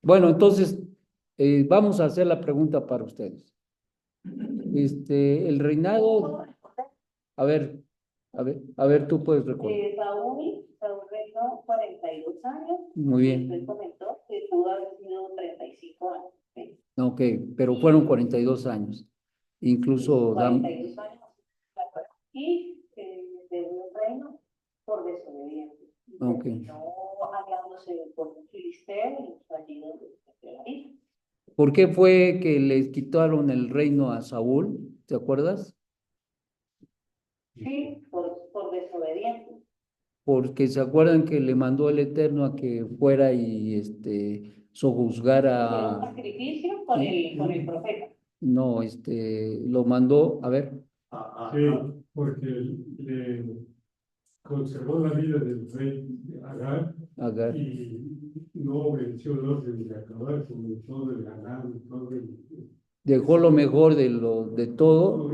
Bueno, entonces vamos a hacer la pregunta para ustedes. El reinado, a ver, tú puedes recordar. Saúl reinó 42 años. Muy Y usted bien. comentó que pudo haber sido 35 años. ¿Sí? Ok, pero fueron 42 años. Incluso 42 años. Y de un reino por desobediencia. Ok. No hallándose por un filisteo y allí donde se la hizo. ¿Por qué fue que le quitaron el reino a Saúl? ¿Te acuerdas? Sí, por desobediencia. porque se acuerdan que le mandó el Eterno a que fuera y Por un sojuzgara, sacrificio con el profeta. no, lo mandó, a ver, Sí, porque le conservó la vida del rey Agar Agar, y no obedeció el orden de acabar con todo el ganado, todo el... dejó lo mejor de todo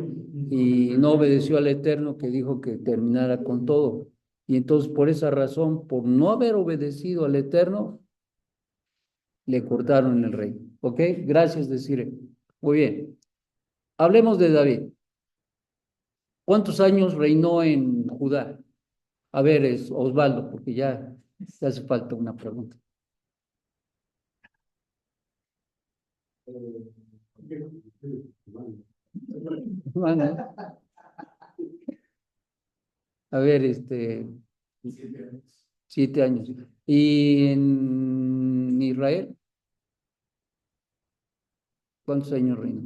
y no obedeció al al... Eterno que dijo que terminara con todo. Y entonces por esa razón, por no haber obedecido al Eterno, le cortaron el rey. ¿Ok? Gracias, Desire. Muy bien. Hablemos de David. ¿Cuántos años reinó en Judá? A ver, es Osvaldo, porque ya hace falta una pregunta. Bueno, a ver, 7 años. ¿Y en Israel? ¿Cuántos años reinó?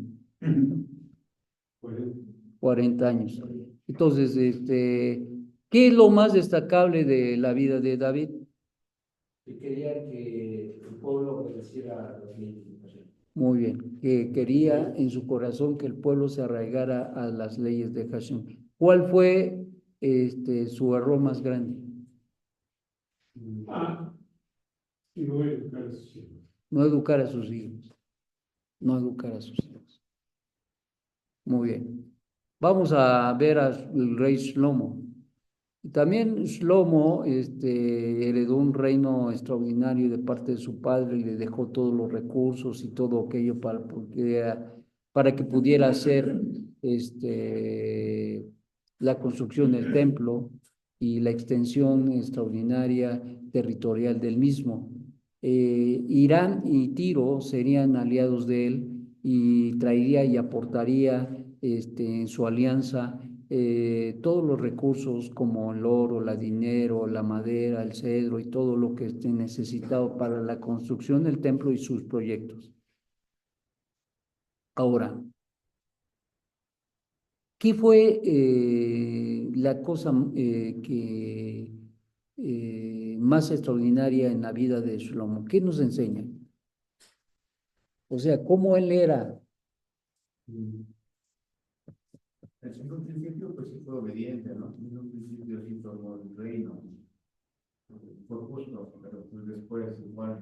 40 años. Entonces, ¿qué es lo más destacable de la vida de David? Que quería que el pueblo obedeciera las leyes de Hashem. Muy bien, que quería en su corazón que el pueblo se arraigara a las leyes de Hashem. ¿Cuál fue su error más grande? Y no educar a sus hijos. No educar a sus hijos. No educar a sus hijos. Muy bien. Vamos a ver al rey Shlomo. También Shlomo heredó un reino extraordinario de parte de su padre y le dejó todos los recursos y todo aquello para que pudiera hacer la construcción del templo y la extensión extraordinaria territorial del mismo. Irán y Tiro serían aliados de él y traería y aportaría en su alianza todos los recursos como el oro, la dinero, la madera, el cedro y todo lo que esté necesitado para la construcción del templo y sus proyectos. Ahora, ¿qué fue la cosa que más extraordinaria en la vida de Shlomo? ¿Qué nos enseña? O sea, ¿cómo él era? En un principio, pues sí fue obediente, ¿no? En un principio sí formó el reino. Fue justo, pero pues después igual,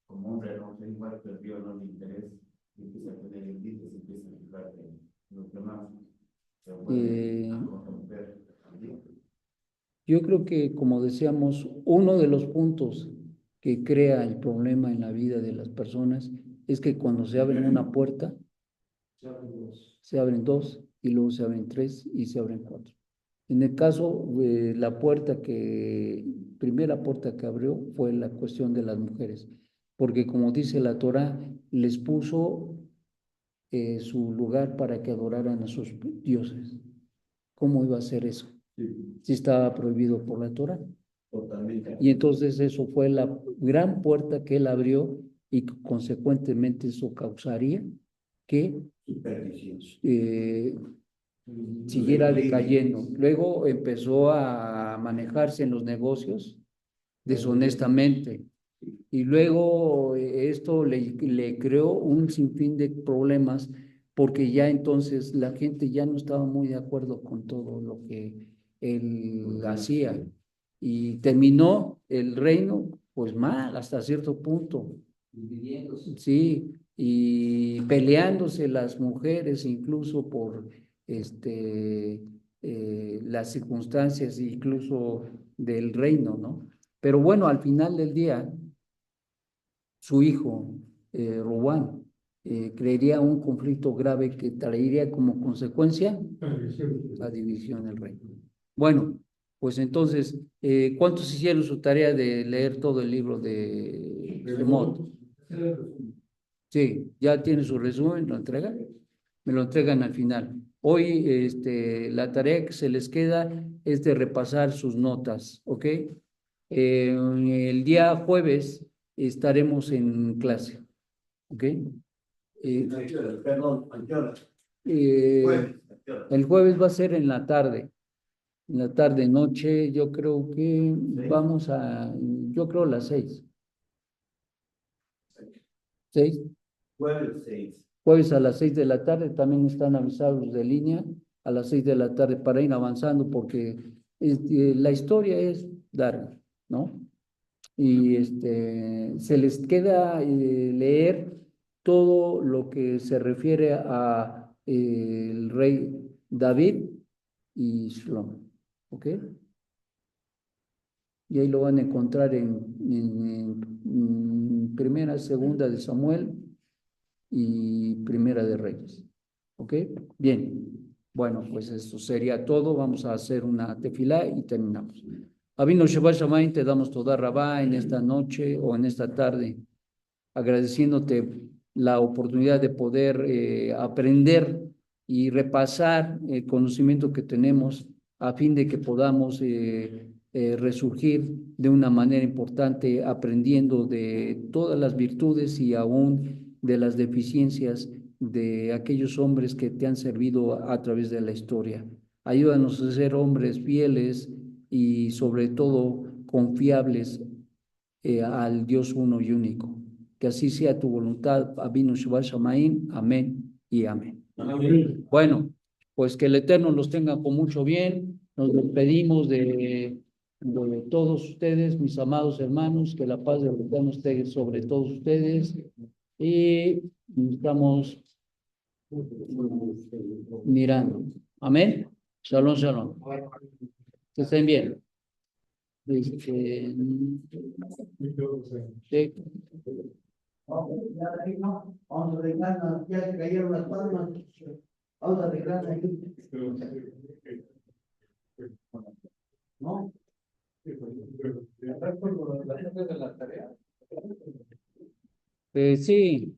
como hombre, no sé, igual perdió, ¿no?, el interés y empieza a tener envidia, se empieza a fijar en los demás, se vuelve Eh, a corromper también. Yo creo que, como decíamos, uno de los puntos que crea el problema en la vida de las personas es que cuando se abre una puerta, se abren dos y luego se abren tres y se abren cuatro. En el caso de la primera puerta que abrió fue la cuestión de las mujeres, porque como dice la Torá, les puso su lugar para que adoraran a sus dioses. ¿Cómo iba a ser eso? Si estaba prohibido por la Torá. Totalmente. Y entonces eso fue la gran puerta que él abrió y consecuentemente eso causaría que siguiera decayendo. Luego empezó a manejarse en los negocios deshonestamente y luego esto le creó un sinfín de problemas porque ya entonces la gente ya no estaba muy de acuerdo con todo lo que él hacía y terminó el reino pues mal hasta cierto punto. Sí, y peleándose las mujeres incluso por las circunstancias incluso del reino, ¿no? Pero bueno, al final del día, su hijo, Robán, crearía un conflicto grave que traería como consecuencia la división del reino. Bueno, pues entonces, ¿cuántos hicieron su tarea de leer todo el libro de Shemot? Sí, ya tiene su resumen, ¿lo entregan? Me lo entregan al final. Hoy, la tarea que se les queda es de repasar sus notas, ¿ok? El día jueves estaremos en clase, ¿ok? Perdón, ¿a qué hora? El jueves va a ser en la tarde. En la tarde, noche, yo creo que vamos yo creo las 6. 6. Jueves 6. Jueves a las 6 de la tarde también están avisados de línea a las 6 de la tarde para ir avanzando porque la historia es dar, ¿no? Y se les queda leer todo lo que se refiere a el rey David y Shlomo, ¿ok? Y ahí lo van a encontrar en primera, segunda de Samuel y primera de Reyes, ¿ok? Bien, bueno, pues eso sería todo. Vamos a hacer una tefilá y terminamos. Abino Shabbat Shamayim, te damos toda Rabá en esta noche o en esta tarde, agradeciéndote la oportunidad de poder aprender y repasar el conocimiento que tenemos a fin de que podamos resurgir de una manera importante, aprendiendo de todas las virtudes y aún de las deficiencias de aquellos hombres que te han servido a través de la historia. Ayúdanos a ser hombres fieles y sobre todo confiables al Dios uno y único. Que así sea tu voluntad. Abinu Shabbat Shamayim. Amén y amén. Amén. Bueno, pues que el Eterno los tenga con mucho bien. Nos despedimos de todos ustedes, mis amados hermanos, que la paz del Eterno esté sobre todos ustedes. Y estamos mirando. Amén. Shalom, shalom. Que estén bien. Sí. Vamos a arreglar, ya se cayeron las palmas. Vamos a arreglar aquí. ¿No? Sí.